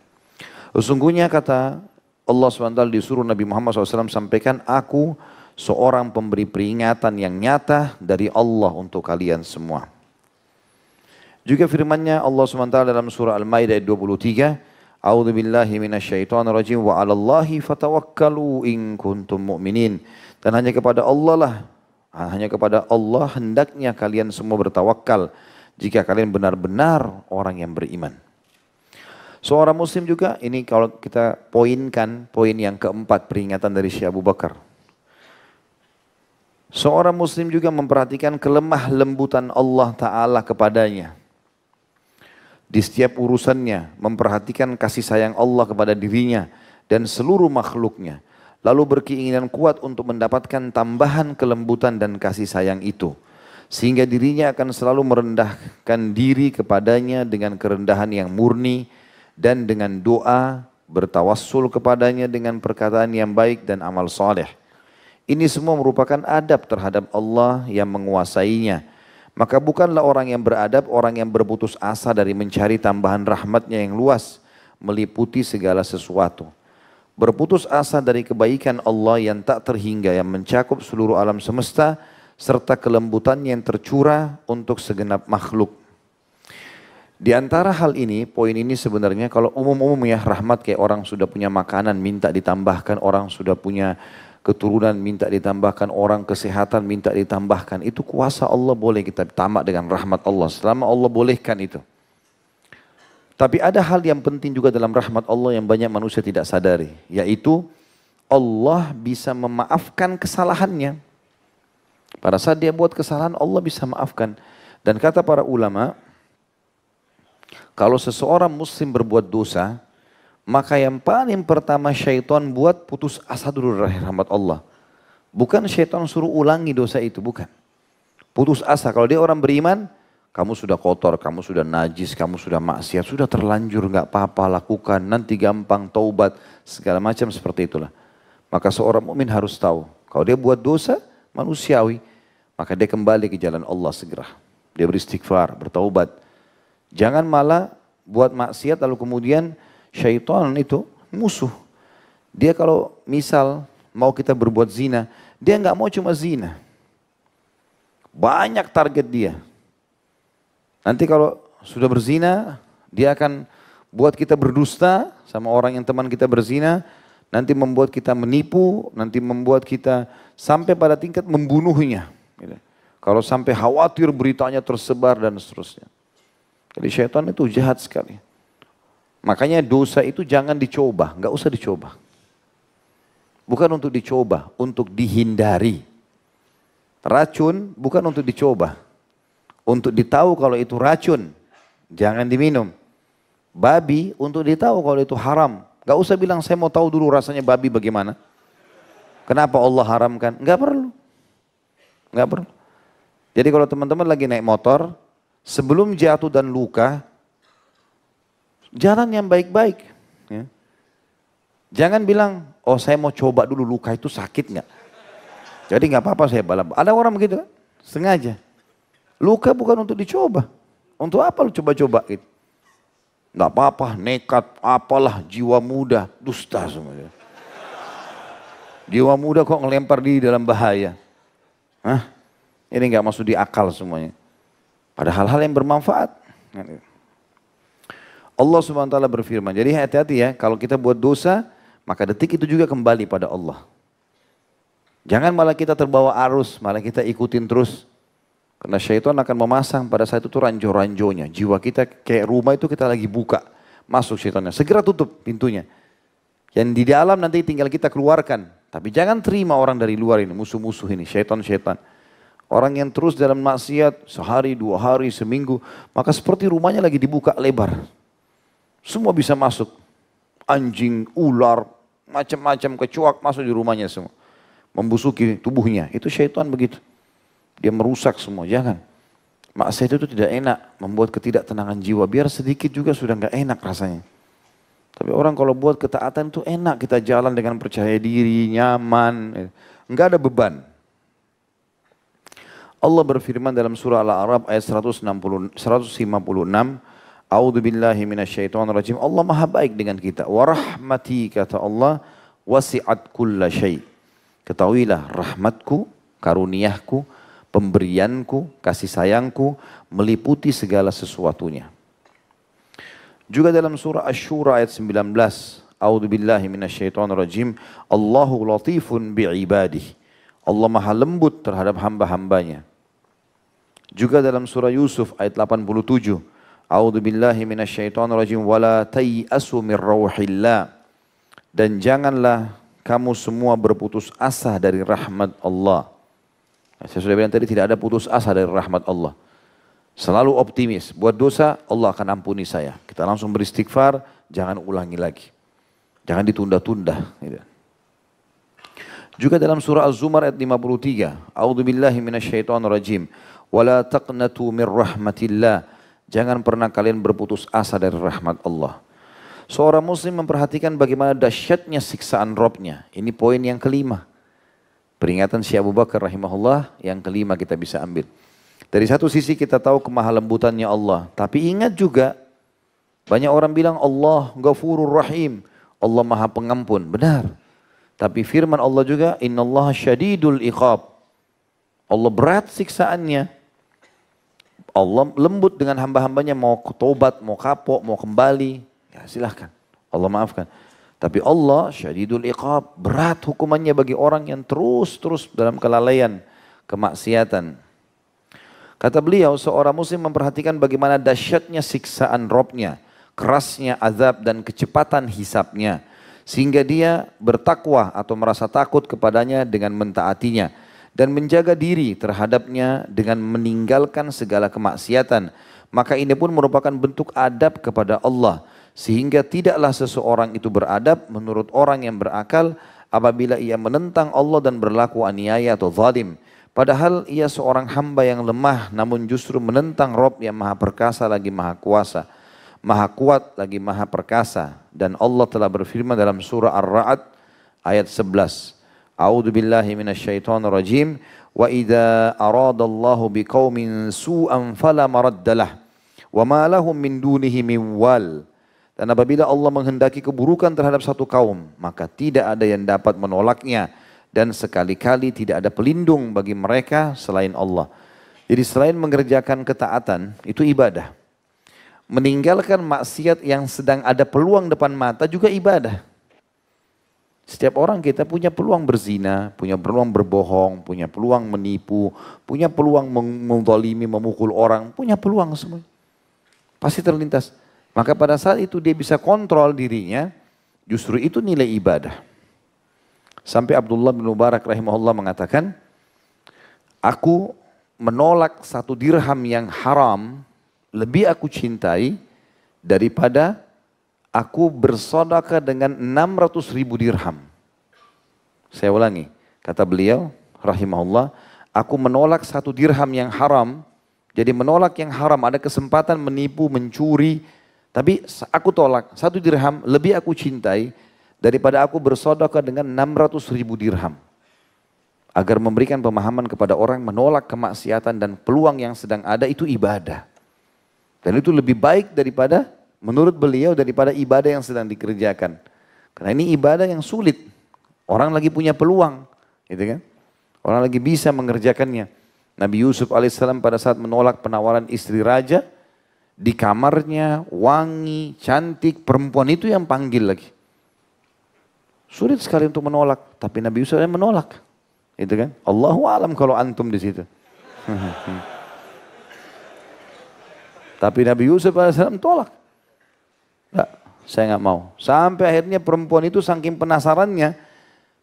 Sesungguhnya kata Allah SWT disuruh Nabi Muhammad SAW sampaikan, aku seorang pemberi peringatan yang nyata dari Allah untuk kalian semua. Juga firman-Nya Allah SWT dalam surah Al-Maidah ayat 23, A'udzu billahi minasyaitonir rajim wa 'alallahi fatawakkalu in kuntum mu'minin. Dan hanya kepada Allah hendaknya kalian semua bertawakal jika kalian benar-benar orang yang beriman. Seorang muslim juga, ini kalau kita poinkan, poin yang keempat peringatan dari Syekh Abu Bakar. Seorang muslim juga memperhatikan kelemah lembutan Allah Ta'ala kepadanya. Di setiap urusannya, memperhatikan kasih sayang Allah kepada dirinya dan seluruh makhluknya. Lalu berkeinginan kuat untuk mendapatkan tambahan kelembutan dan kasih sayang itu. Sehingga dirinya akan selalu merendahkan diri kepadanya dengan kerendahan yang murni dan dengan doa, bertawassul kepadanya dengan perkataan yang baik dan amal saleh. Ini semua merupakan adab terhadap Allah yang menguasainya. Maka bukanlah orang yang beradab, orang yang berputus asa dari mencari tambahan rahmat-Nya yang luas, meliputi segala sesuatu. Berputus asa dari kebaikan Allah yang tak terhingga, yang mencakup seluruh alam semesta, serta kelembutannya yang tercurah untuk segenap makhluk. Di antara hal ini, poin ini sebenarnya kalau umum-umum ya, rahmat kayak orang sudah punya makanan minta ditambahkan, orang sudah punya keturunan minta ditambahkan, orang kesehatan minta ditambahkan. Itu kuasa Allah, boleh kita tamak dengan rahmat Allah selama Allah bolehkan itu. Tapi ada hal yang penting juga dalam rahmat Allah yang banyak manusia tidak sadari, yaitu Allah bisa memaafkan kesalahannya. Pada saat dia buat kesalahan, Allah bisa maafkan. Dan kata para ulama, kalau seseorang muslim berbuat dosa, maka yang paling pertama syaitan buat putus asa dulu dari rahmat Allah. Bukan syaitan suruh ulangi dosa itu, bukan. Putus asa, kalau dia orang beriman, kamu sudah kotor, kamu sudah najis, kamu sudah maksiat, sudah terlanjur, nggak apa-apa lakukan, nanti gampang taubat, segala macam seperti itulah. Maka seorang mukmin harus tahu, kalau dia buat dosa manusiawi, maka dia kembali ke jalan Allah segera. Dia beristighfar, bertaubat. Jangan malah buat maksiat lalu kemudian syaitan itu musuh. Dia kalau misal mau kita berbuat zina, Dia nggak mau cuma zina. Banyak target dia. Nanti kalau sudah berzina, dia akan buat kita berdusta sama orang yang teman kita berzina, nanti membuat kita menipu, nanti membuat kita sampai pada tingkat membunuhnya. Gitu. Kalau sampai khawatir beritanya tersebar dan seterusnya. Jadi syaitan itu jahat sekali. Makanya dosa itu jangan dicoba, nggak usah dicoba. Bukan untuk dicoba, untuk dihindari. Racun bukan untuk dicoba. Untuk ditahu kalau itu racun, jangan diminum. Babi untuk ditahu kalau itu haram. Gak usah bilang saya mau tahu dulu rasanya babi bagaimana. Kenapa Allah haramkan? Gak perlu. Gak perlu. Jadi kalau teman-teman lagi naik motor, sebelum jatuh dan luka, jalan yang baik-baik. Ya. Jangan bilang, oh saya mau coba dulu luka itu sakit gak? Jadi gak apa-apa saya balap. Ada orang begitu kan? Sengaja. Luka bukan untuk dicoba. Untuk apa lu coba-coba gitu? Nggak apa-apa, nekat, apalah, jiwa muda, dusta semuanya. Jiwa muda kok ngelempar diri dalam bahaya. Hah? Ini nggak masuk di akal semuanya. Padahal hal yang bermanfaat. Allah Subhanahu wa taala berfirman, jadi hati-hati ya, kalau kita buat dosa, maka detik itu juga kembali pada Allah. Jangan malah kita terbawa arus, malah kita ikutin terus. Karena syaitan akan memasang pada saat itu ranjau-ranjaunya. Jiwa kita kayak rumah itu kita lagi buka. Masuk syaitannya. Segera tutup pintunya. Yang di dalam nanti tinggal kita keluarkan. Tapi jangan terima orang dari luar ini. Musuh-musuh ini. Syaitan-syaitan. Orang yang terus dalam maksiat. Sehari, 2 hari, seminggu. Maka seperti rumahnya lagi dibuka lebar. Semua bisa masuk. Anjing, ular, macam-macam kecoak masuk di rumahnya semua. Membusuki tubuhnya. Itu syaitan begitu. Dia merusak semua, jangan. Maksiat itu tidak enak, membuat ketidaktenangan jiwa. Biar sedikit juga sudah nggak enak rasanya. Tapi orang kalau buat ketaatan itu enak, kita jalan dengan percaya diri, nyaman, nggak ada beban. Allah berfirman dalam surah Al-A'raf ayat 156, A'udzu billahi minasyaitonir rajim. Allah Maha baik dengan kita. Wa rahmati, kata Allah, wasi'at kulla syai'. Ketahuilah rahmatku, karuniahku, pemberianku, kasih sayangku meliputi segala sesuatunya. Juga dalam surah Asy-Syura ayat 19, A'udzu billahi minasyaitonir rajim. Allahu latifun bi'ibadihi. Allah Maha lembut terhadap hamba-hambanya. Juga dalam surah Yusuf ayat 87, A'udzu billahi minasyaitonir rajim wala tay'asu mir rauhillah. Dan janganlah kamu semua berputus asa dari rahmat Allah. Saya sudah bilang tadi tidak ada putus asa dari rahmat Allah. Selalu optimis. Buat dosa, Allah akan ampuni saya. Kita langsung beristighfar, jangan ulangi lagi. Jangan ditunda-tunda. Juga dalam surah Az-Zumar ayat 53. A'udzu billahi minasyaitonir rajim. Wala taqnatu mir rahmatillah. Jangan pernah kalian berputus asa dari rahmat Allah. Seorang muslim memperhatikan bagaimana dahsyatnya siksaan Robnya. Ini poin yang kelima. Peringatan Syekh Abu Bakar rahimahullah yang kelima kita bisa ambil. Dari satu sisi kita tahu kemahalembutannya Allah. Tapi ingat juga, banyak orang bilang Allah Ghafurur Rahim. Allah Maha Pengampun. Benar. Tapi firman Allah juga, Innallaha syadidul iqab. Allah berat siksaannya. Allah lembut dengan hamba-hambanya, mau tobat, mau kapok, mau kembali. Ya silahkan. Allah maafkan. Tapi Allah syadidul iqab, berat hukumannya bagi orang yang terus dalam kelalaian, kemaksiatan. Kata beliau, seorang muslim memperhatikan bagaimana dahsyatnya siksaan Robnya, kerasnya azab dan kecepatan hisabnya. Sehingga dia bertakwa atau merasa takut kepadanya dengan mentaatinya. Dan menjaga diri terhadapnya dengan meninggalkan segala kemaksiatan. Maka ini pun merupakan bentuk adab kepada Allah. Sehingga tidaklah seseorang itu beradab menurut orang yang berakal apabila ia menentang Allah dan berlaku aniaya atau zalim. Padahal ia seorang hamba yang lemah namun justru menentang Rabb yang maha perkasa lagi maha kuasa. Maha kuat lagi maha perkasa. Dan Allah telah berfirman dalam surah Ar-Ra'd ayat 11. A'udzu billahi minasyaitonir rajim. Wa idza aradallahu biqaumin su'an fala maraddalah. Wa ma lahum min dunihi min wal. Dan apabila Allah menghendaki keburukan terhadap satu kaum, maka tidak ada yang dapat menolaknya. dan sekali-kali tidak ada pelindung bagi mereka selain Allah. Jadi selain mengerjakan ketaatan, itu ibadah. Meninggalkan maksiat yang sedang ada peluang depan mata juga ibadah. Setiap orang kita punya peluang berzina, punya peluang berbohong, punya peluang menipu, punya peluang menzalimi, memukul orang, punya peluang semua. Pasti terlintas. Maka pada saat itu dia bisa kontrol dirinya, justru itu nilai ibadah. Sampai Abdullah bin Mubarak rahimahullah mengatakan, aku menolak 1 dirham yang haram, lebih aku cintai daripada aku bersedekah dengan 600.000 dirham. Saya ulangi, kata beliau rahimahullah, aku menolak 1 dirham yang haram. Jadi menolak yang haram, ada kesempatan menipu, mencuri, tapi aku tolak 1 dirham, lebih aku cintai daripada aku bersedekah dengan 600.000 dirham. Agar memberikan pemahaman kepada orang menolak kemaksiatan dan peluang yang sedang ada itu ibadah. Dan itu lebih baik daripada, menurut beliau, daripada ibadah yang sedang dikerjakan. Karena ini ibadah yang sulit. Orang lagi punya peluang, gitu kan? Orang lagi bisa mengerjakannya. Nabi Yusuf alaihissalam pada saat menolak penawaran istri raja, di kamarnya wangi, cantik, perempuan itu yang panggil lagi. Sulit sekali untuk menolak, tapi Nabi Yusuf menolak. Itu kan? Allahu a'lam kalau antum di situ. Tapi Nabi Yusuf alaihissalam tolak. Enggak, saya nggak mau. Sampai akhirnya perempuan itu saking penasarannya,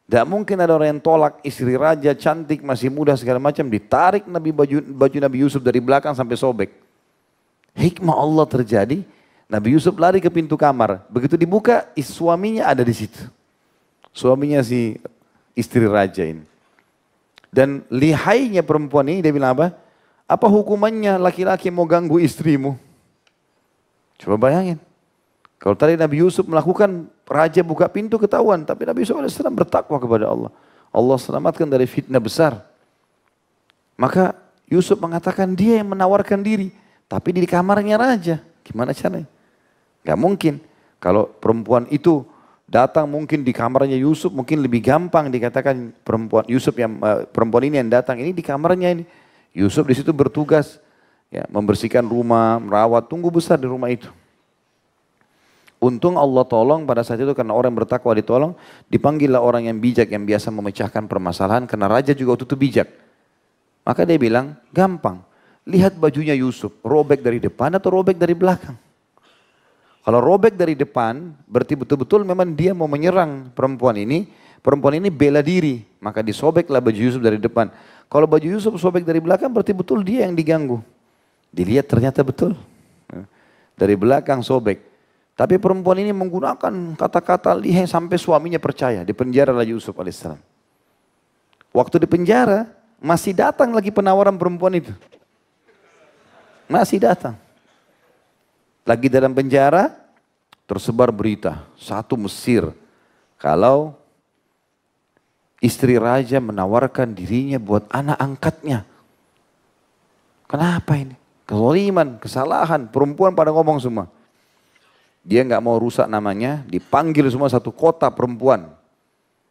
tidak mungkin ada orang yang tolak istri raja cantik masih muda segala macam, ditarik baju Nabi Yusuf dari belakang sampai sobek. Hikmah Allah terjadi, Nabi Yusuf lari ke pintu kamar. Begitu dibuka, suaminya ada di situ. Suaminya si istri raja ini. Dan lihainya perempuan ini, dia bilang apa? Apa hukumannya laki-laki mau ganggu istrimu? Coba bayangin. Kalau tadi Nabi Yusuf melakukan, raja buka pintu ketahuan. Tapi Nabi Yusuf AS bertakwa kepada Allah. Allah selamatkan dari fitnah besar. Maka Yusuf mengatakan dia yang menawarkan diri. Tapi di kamarnya raja. Gimana caranya? Gak mungkin. Kalau perempuan itu datang mungkin di kamarnya Yusuf, mungkin lebih gampang dikatakan perempuan Yusuf yang perempuan ini yang datang ini di kamarnya ini. Yusuf di situ bertugas ya, membersihkan rumah, merawat, tunggu besar di rumah itu. Untung Allah tolong pada saat itu karena orang bertakwa ditolong, dipanggillah orang yang bijak yang biasa memecahkan permasalahan karena raja juga waktu itu bijak. Maka dia bilang, gampang, lihat bajunya Yusuf, robek dari depan atau robek dari belakang. Kalau robek dari depan, berarti betul-betul memang dia mau menyerang perempuan ini bela diri, maka disobeklah baju Yusuf dari depan. Kalau baju Yusuf sobek dari belakang, berarti betul dia yang diganggu. Dilihat ternyata betul, dari belakang sobek. Tapi perempuan ini menggunakan kata-kata lihai sampai suaminya percaya, dipenjaralah Yusuf alaihissalam. Waktu di penjara, masih datang lagi penawaran perempuan itu. Masih datang. Lagi dalam penjara, tersebar berita, satu Mesir, kalau istri raja menawarkan dirinya buat anak angkatnya. Kenapa ini? Kezaliman, kesalahan, perempuan pada ngomong semua. Dia nggak mau rusak namanya, dipanggil semua satu kota perempuan.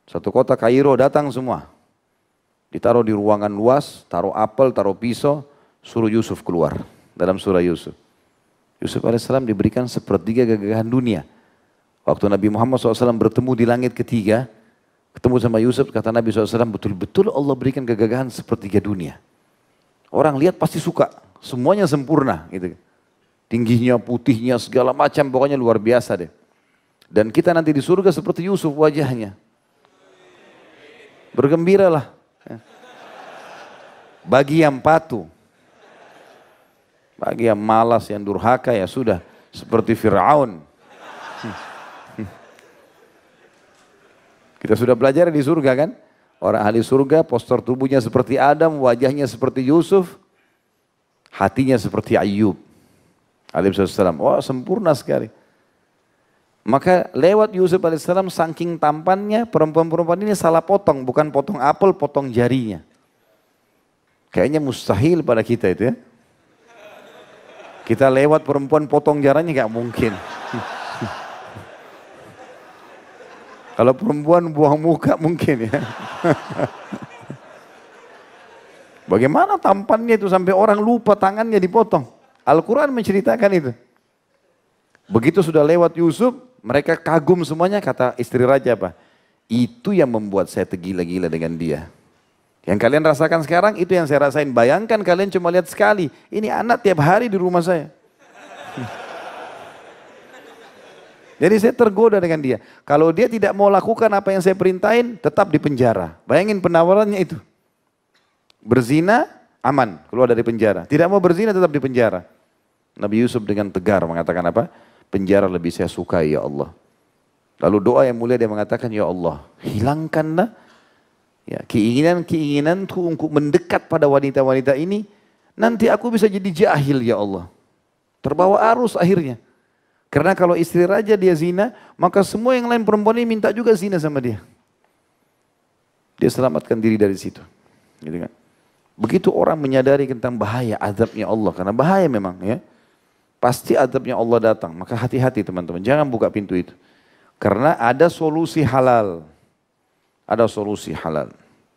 Satu kota Kairo datang semua. Ditaruh di ruangan luas, taruh apel, taruh pisau, suruh Yusuf keluar dalam surah Yusuf. Yusuf alaihissalam diberikan 1/3 gagahan dunia. Waktu Nabi Muhammad SAW bertemu di langit ketiga, ketemu sama Yusuf, kata Nabi SAW, betul-betul Allah berikan gagahan 1/3 dunia. Orang lihat pasti suka, semuanya sempurna. Gitu. Tingginya, putihnya, segala macam, pokoknya luar biasa deh. Dan kita nanti di surga seperti Yusuf wajahnya. Bergembiralah. Bagi yang patuh. Bagi yang malas, yang durhaka ya sudah. Seperti Fir'aun. Kita sudah belajar di surga kan? Orang ahli surga, postur tubuhnya seperti Adam, wajahnya seperti Yusuf. Hatinya seperti Ayyub. Alaihissalam. Wah sempurna sekali. Maka lewat Yusuf alaihissalam saking tampannya, perempuan-perempuan ini salah potong. Bukan potong apel, potong jarinya. Kayaknya mustahil pada kita itu ya. Kita lewat perempuan potong jaranya gak mungkin. Kalau perempuan buang muka mungkin ya. Bagaimana tampannya itu sampai orang lupa tangannya dipotong. Al-Quran menceritakan itu. Begitu sudah lewat Yusuf, mereka kagum semuanya, kata istri raja apa? Itu yang membuat saya tergila-gila dengan dia. Yang kalian rasakan sekarang, itu yang saya rasain. Bayangkan kalian cuma lihat sekali. Ini anak tiap hari di rumah saya. Jadi saya tergoda dengan dia. Kalau dia tidak mau lakukan apa yang saya perintahin, tetap di penjara. Bayangin penawarannya itu. Berzina, aman, keluar dari penjara. Tidak mau berzina, tetap di penjara. Nabi Yusuf dengan tegar mengatakan apa? Penjara lebih saya sukai ya Allah. Lalu doa yang mulia dia mengatakan, ya Allah, hilangkanlah ya, keinginanku untuk mendekat pada wanita-wanita ini. Nanti aku bisa jadi jahil ya Allah. Terbawa arus akhirnya. Karena kalau istri raja dia zina, maka semua yang lain perempuan ini minta juga zina sama dia. Dia selamatkan diri dari situ. Gitu kan? Begitu orang menyadari tentang bahaya azabnya Allah, karena bahaya memang ya. Pasti azabnya Allah datang, maka hati-hati teman-teman, jangan buka pintu itu. Karena ada solusi halal. Ada solusi halal.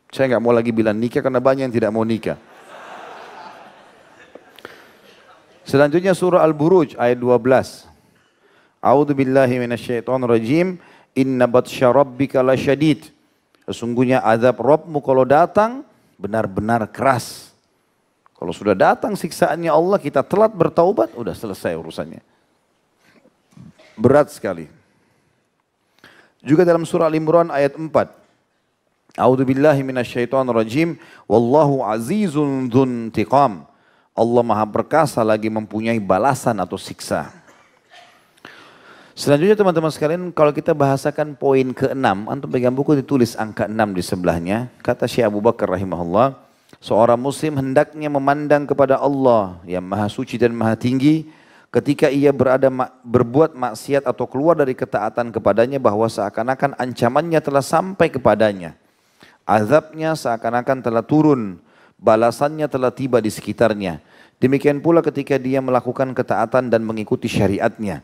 Saya nggak mau lagi bilang nikah karena banyak yang tidak mau nikah. Selanjutnya surah Al-Buruj ayat 12. A'udzu billahi minasyaitonir rajim. Inna batsya rabbika lasyadid. Sesungguhnya azab Rabbmu kalau datang benar-benar keras. Kalau sudah datang siksaannya Allah, kita telat bertaubat, udah selesai urusannya. Berat sekali. Juga dalam surah Al-Imran ayat 4. A'udzu billahi minasyaitonir rajim. Wallahu azizun dzuntiqam. Allah Maha Perkasa lagi mempunyai balasan atau siksa. Selanjutnya teman-teman sekalian, kalau kita bahasakan poin ke-6, antum pegang buku ditulis angka 6 di sebelahnya. Kata Syekh Abu Bakar rahimahullah, seorang muslim hendaknya memandang kepada Allah yang maha suci dan maha tinggi ketika ia berbuat maksiat atau keluar dari ketaatan kepadanya, bahwa seakan-akan ancamannya telah sampai kepadanya. Azabnya seakan-akan telah turun, balasannya telah tiba di sekitarnya. Demikian pula ketika dia melakukan ketaatan dan mengikuti syariatnya,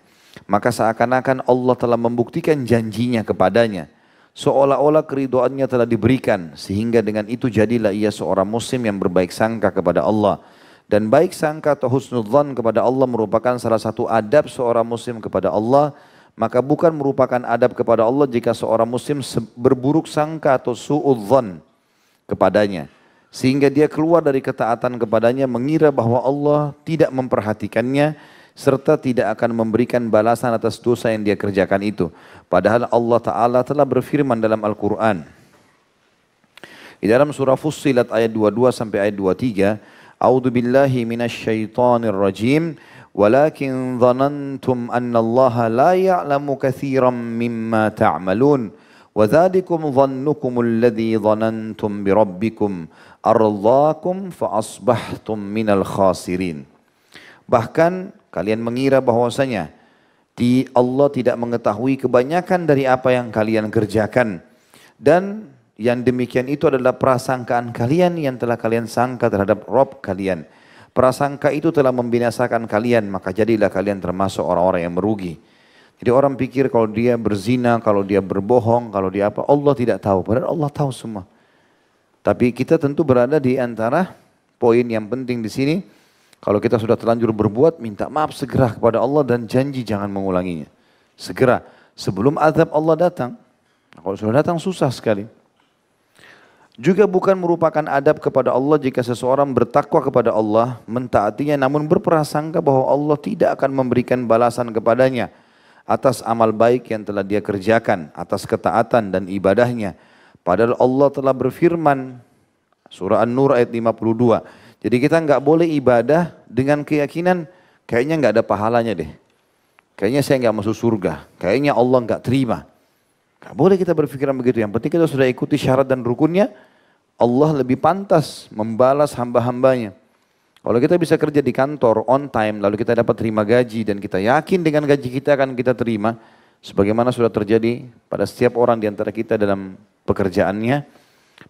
maka seakan-akan Allah telah membuktikan janjinya kepadanya. Seolah-olah keridoannya telah diberikan, sehingga dengan itu jadilah ia seorang muslim yang berbaik sangka kepada Allah. Dan baik sangka atau husnudzan kepada Allah merupakan salah satu adab seorang muslim kepada Allah. Maka bukan merupakan adab kepada Allah jika seorang muslim berburuk sangka atau su'udzan kepadanya, sehingga dia keluar dari ketaatan kepadanya, mengira bahwa Allah tidak memperhatikannya, serta tidak akan memberikan balasan atas dosa yang dia kerjakan itu. Padahal Allah Ta'ala telah berfirman dalam Al-Quran. Di dalam surah Fussilat ayat 22 sampai ayat 23. A'udhu billahi minasyaitanir rajim. Walakin dhanantum anna Allah la ya'lamu kathiran mimma ta'malun. Wadhalikum dhannukum alladhi dhanantum birabbikum. Ardhakum fa asbahtum minal khasirin. Bahkan kalian mengira bahwasanya Allah tidak mengetahui kebanyakan dari apa yang kalian kerjakan. Dan yang demikian itu adalah prasangkaan kalian yang telah kalian sangka terhadap Rabb kalian. Prasangka itu telah membinasakan kalian, maka jadilah kalian termasuk orang-orang yang merugi. Jadi orang pikir kalau dia berzina, kalau dia berbohong, kalau dia apa, Allah tidak tahu. Padahal Allah tahu semua. Tapi kita tentu berada di antara poin yang penting di sini. Kalau kita sudah terlanjur berbuat, minta maaf segera kepada Allah dan janji jangan mengulanginya. Segera, sebelum azab Allah datang. Kalau sudah datang susah sekali. Juga bukan merupakan adab kepada Allah jika seseorang bertakwa kepada Allah, mentaatinya namun berprasangka bahwa Allah tidak akan memberikan balasan kepadanya atas amal baik yang telah dia kerjakan, atas ketaatan dan ibadahnya. Padahal Allah telah berfirman, surah An-Nur ayat 52. Jadi kita nggak boleh ibadah dengan keyakinan kayaknya nggak ada pahalanya deh. Kayaknya saya nggak masuk surga. Kayaknya Allah nggak terima. Nggak boleh kita berpikiran begitu. Yang penting kita sudah ikuti syarat dan rukunnya. Allah lebih pantas membalas hamba-hambanya. Kalau kita bisa kerja di kantor on time, lalu kita dapat terima gaji dan kita yakin dengan gaji kita akan kita terima, sebagaimana sudah terjadi pada setiap orang di antara kita dalam pekerjaannya,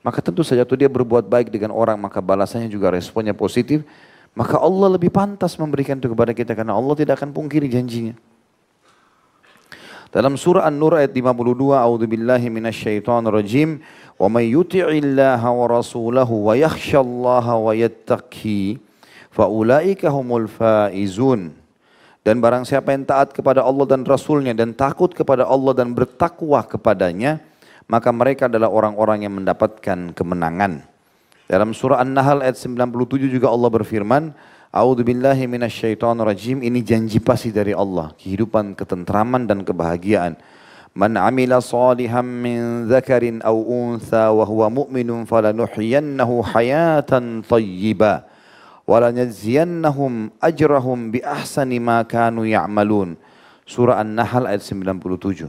maka tentu saja tuh dia berbuat baik dengan orang, maka balasannya juga responnya positif, maka Allah lebih pantas memberikan itu kepada kita karena Allah tidak akan pungkiri janjinya. Dalam surah An-Nur ayat 52, A'udzubillahi minasyaitonirrajim, "Wa may yuti'illaha wa rasulahu wa yakhshallaha wa yattaqi fa ulaika humul faizun." Dan barang siapa yang taat kepada Allah dan Rasulnya dan takut kepada Allah dan bertakwa kepadanya, maka mereka adalah orang-orang yang mendapatkan kemenangan. Dalam surah An-Nahl ayat 97 juga Allah berfirman, A'udzubillahi minasyaitonirrajim, ini janji pasti dari Allah, kehidupan, ketentraman dan kebahagiaan. Man amila salihan min dzakarin aw untha wa huwa mu'minun falanuhyiyannahu hayatan thayyibah wa lanajziyannahum ajrahum bi ahsani ma kanu ya'malun. Surah An-Nahl ayat 97.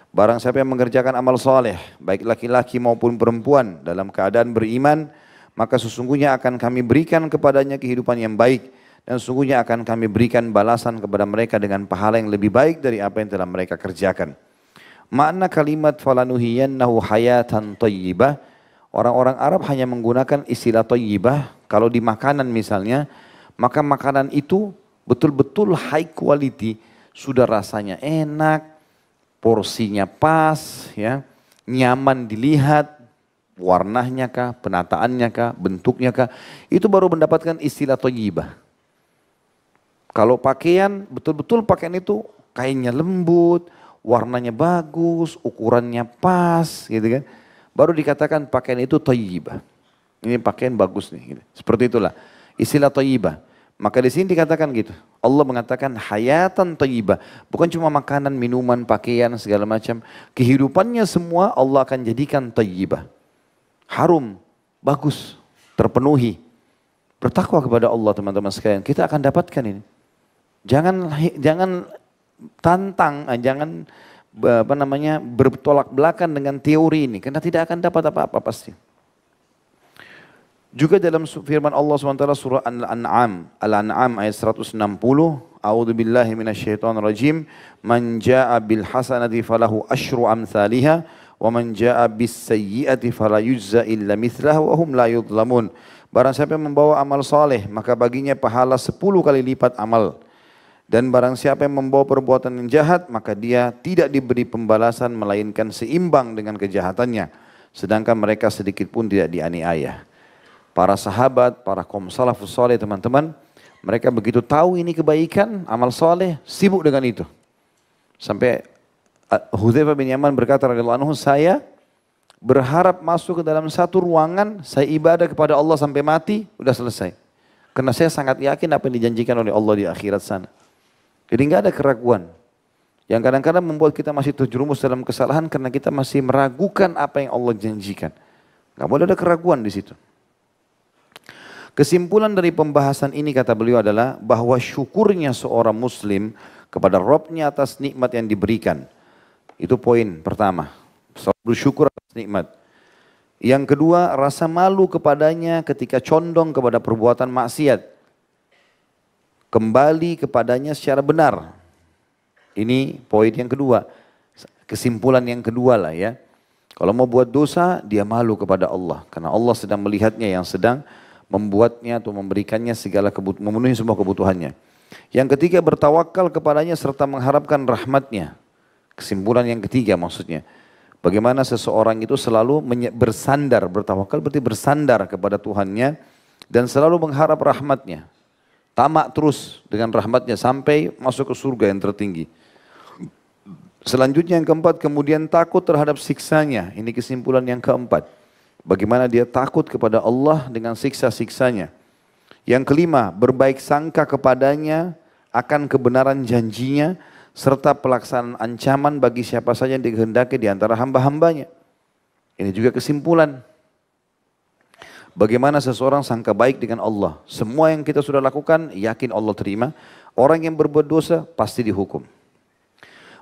Barang siapa yang mengerjakan amal saleh, baik laki-laki maupun perempuan dalam keadaan beriman, maka sesungguhnya akan kami berikan kepadanya kehidupan yang baik dan sesungguhnya akan kami berikan balasan kepada mereka dengan pahala yang lebih baik dari apa yang telah mereka kerjakan. Makna kalimat falanuhiyannahu hayatan thayyibah, orang-orang Arab hanya menggunakan istilah thayyibah kalau di makanan misalnya, maka makanan itu betul-betul high quality, sudah rasanya enak, porsinya pas, ya, nyaman dilihat, warnanya kah, penataannya kah, bentuknya kah, itu baru mendapatkan istilah thayyibah. Kalau pakaian, betul-betul pakaian itu kainnya lembut, warnanya bagus, ukurannya pas, gitu kan, baru dikatakan pakaian itu thayyibah. Ini pakaian bagus nih, gitu. Seperti itulah istilah thayyibah. Maka di sini dikatakan gitu. Allah mengatakan hayatan thayyibah, bukan cuma makanan, minuman, pakaian, segala macam. Kehidupannya semua Allah akan jadikan thayyibah. Harum, bagus, terpenuhi. Bertakwa kepada Allah teman-teman sekalian, kita akan dapatkan ini. Jangan tantang, jangan bertolak belakang dengan teori ini, karena tidak akan dapat apa-apa pasti. Juga dalam firman Allah SWT surah Al-An'am ayat 160, A'udzubillahi minasyaitonirrajim, "Man jaa'a bil hasanati falahu asyru amsalihha wa man jaa'a bis sayyi'ati fala yujza illa mithlaha wa hum la yudhlamun." Barang siapa yang membawa amal saleh, maka baginya pahala 10 kali lipat amal. Dan barang siapa yang membawa perbuatan yang jahat, maka dia tidak diberi pembalasan melainkan seimbang dengan kejahatannya. Sedangkan mereka sedikit pun tidak dianiaya. Para sahabat, para kaum salafus saleh teman-teman, mereka begitu tahu ini kebaikan, amal saleh, sibuk dengan itu. Sampai Hudzaifah bin Yaman berkata radhiyallahu anhu, saya berharap masuk ke dalam satu ruangan, saya ibadah kepada Allah sampai mati, udah selesai. Karena saya sangat yakin apa yang dijanjikan oleh Allah di akhirat sana. Jadi nggak ada keraguan. Yang kadang-kadang membuat kita masih terjerumus dalam kesalahan karena kita masih meragukan apa yang Allah janjikan. Nggak boleh ada keraguan di situ. Kesimpulan dari pembahasan ini kata beliau adalah bahwa syukurnya seorang muslim kepada Rabbnya atas nikmat yang diberikan. Itu poin pertama. Bersyukur atas nikmat. Yang kedua, rasa malu kepadanya ketika condong kepada perbuatan maksiat. Kembali kepadanya secara benar. Ini poin yang kedua. Kesimpulan yang kedua lah ya. Kalau mau buat dosa, dia malu kepada Allah. Karena Allah sedang melihatnya yang sedang membuatnya atau memberikannya memenuhi semua kebutuhannya. Yang ketiga, bertawakal kepadanya serta mengharapkan rahmatnya. Kesimpulan yang ketiga maksudnya. Bagaimana seseorang itu selalu bersandar, bertawakal berarti bersandar kepada Tuhannya dan selalu mengharap rahmatnya. Tamak terus dengan rahmatnya sampai masuk ke surga yang tertinggi. Selanjutnya yang keempat, kemudian takut terhadap siksanya. Ini kesimpulan yang keempat. Bagaimana dia takut kepada Allah dengan siksa-siksanya. Yang kelima, berbaik sangka kepadanya akan kebenaran janjinya serta pelaksanaan ancaman bagi siapa saja yang dikehendaki di antara hamba-hambanya. Ini juga kesimpulan. Bagaimana seseorang sangka baik dengan Allah. Semua yang kita sudah lakukan, yakin Allah terima. Orang yang berbuat dosa, pasti dihukum.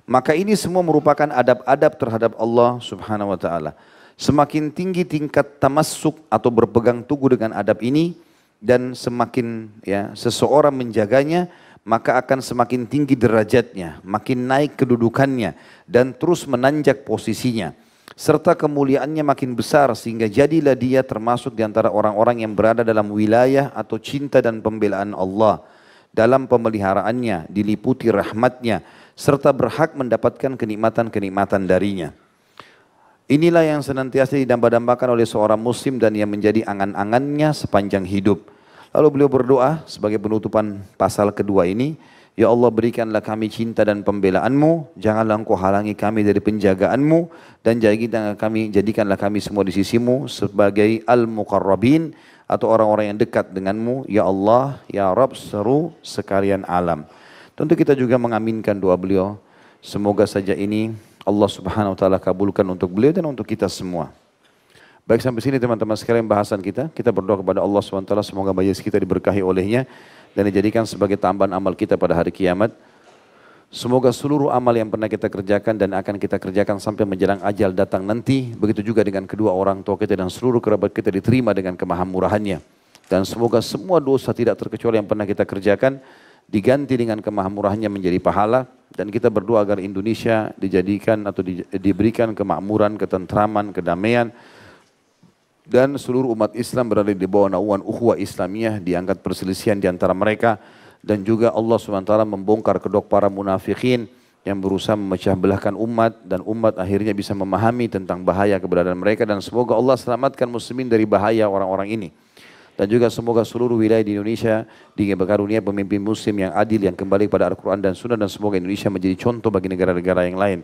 Maka ini semua merupakan adab-adab terhadap Allah Subhanahu wa ta'ala. Semakin tinggi tingkat tamassuk atau berpegang teguh dengan adab ini dan semakin seseorang menjaganya, maka akan semakin tinggi derajatnya, makin naik kedudukannya dan terus menanjak posisinya. Serta kemuliaannya makin besar sehingga jadilah dia termasuk di antara orang-orang yang berada dalam wilayah atau cinta dan pembelaan Allah. Dalam pemeliharaannya, diliputi rahmatnya, serta berhak mendapatkan kenikmatan-kenikmatan darinya. Inilah yang senantiasa didamba-dambakan oleh seorang muslim dan yang menjadi angan-angannya sepanjang hidup. Lalu beliau berdoa sebagai penutupan pasal kedua ini, ya Allah berikanlah kami cinta dan pembelaanmu, janganlah engkau halangi kami dari penjagaanmu, dan jadikanlah kami semua di sisimu sebagai al-muqarrabin, atau orang-orang yang dekat denganmu, ya Allah, ya Rabb seru sekalian alam. Tentu kita juga mengaminkan doa beliau, semoga saja ini Allah subhanahu wa ta'ala kabulkan untuk beliau dan untuk kita semua. Baik, sampai sini teman-teman sekalian bahasan kita. Kita berdoa kepada Allah subhanahu wa ta'ala semoga majelis kita diberkahi olehnya dan dijadikan sebagai tambahan amal kita pada hari kiamat. Semoga seluruh amal yang pernah kita kerjakan dan akan kita kerjakan sampai menjelang ajal datang nanti, begitu juga dengan kedua orang tua kita dan seluruh kerabat kita diterima dengan kemahamurahannya. Dan semoga semua dosa tidak terkecuali yang pernah kita kerjakan diganti dengan kemahamurahannya menjadi pahala. Dan kita berdoa agar Indonesia dijadikan atau diberikan kemakmuran, ketentraman, kedamaian, dan seluruh umat Islam berada di bawah naungan ukhuwah Islamiyah, diangkat perselisihan di antara mereka, dan juga Allah SWT membongkar kedok para munafikin yang berusaha memecah belahkan umat, dan umat akhirnya bisa memahami tentang bahaya keberadaan mereka, dan semoga Allah selamatkan muslimin dari bahaya orang-orang ini. Dan juga semoga seluruh wilayah di Indonesia diberkarunia pemimpin muslim yang adil, yang kembali pada Al-Quran dan Sunnah, dan semoga Indonesia menjadi contoh bagi negara-negara yang lain.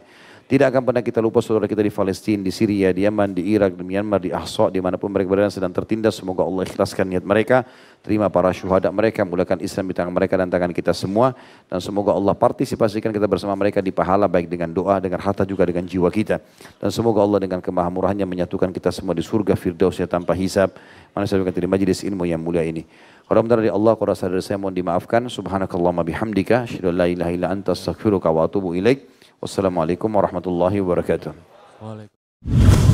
Tidak akan pernah kita lupa saudara kita di Palestina, di Syria, di Yaman, di Irak, di Myanmar, di Ahsa, dimanapun mereka berada sedang tertindas. Semoga Allah ikhlaskan niat mereka, terima para syuhada mereka, mulakan Islam di tangan mereka dan tangan kita semua. Dan semoga Allah partisipasikan kita bersama mereka di pahala, baik dengan doa, dengan harta, juga dengan jiwa kita. Dan semoga Allah dengan kemahamurahannya menyatukan kita semua di surga Firdausnya tanpa hisab. Mana saya di majlis ilmu yang mulia ini. Kalau benar dari Allah, kalau rasa dari saya mohon dimaafkan. Subhanakallahumma bihamdika, asyhadu an la ilaha illa anta astaghfiruka wa atubu ilaik. Wassalamualaikum warahmatullahi wabarakatuh. Waalaikumsalam.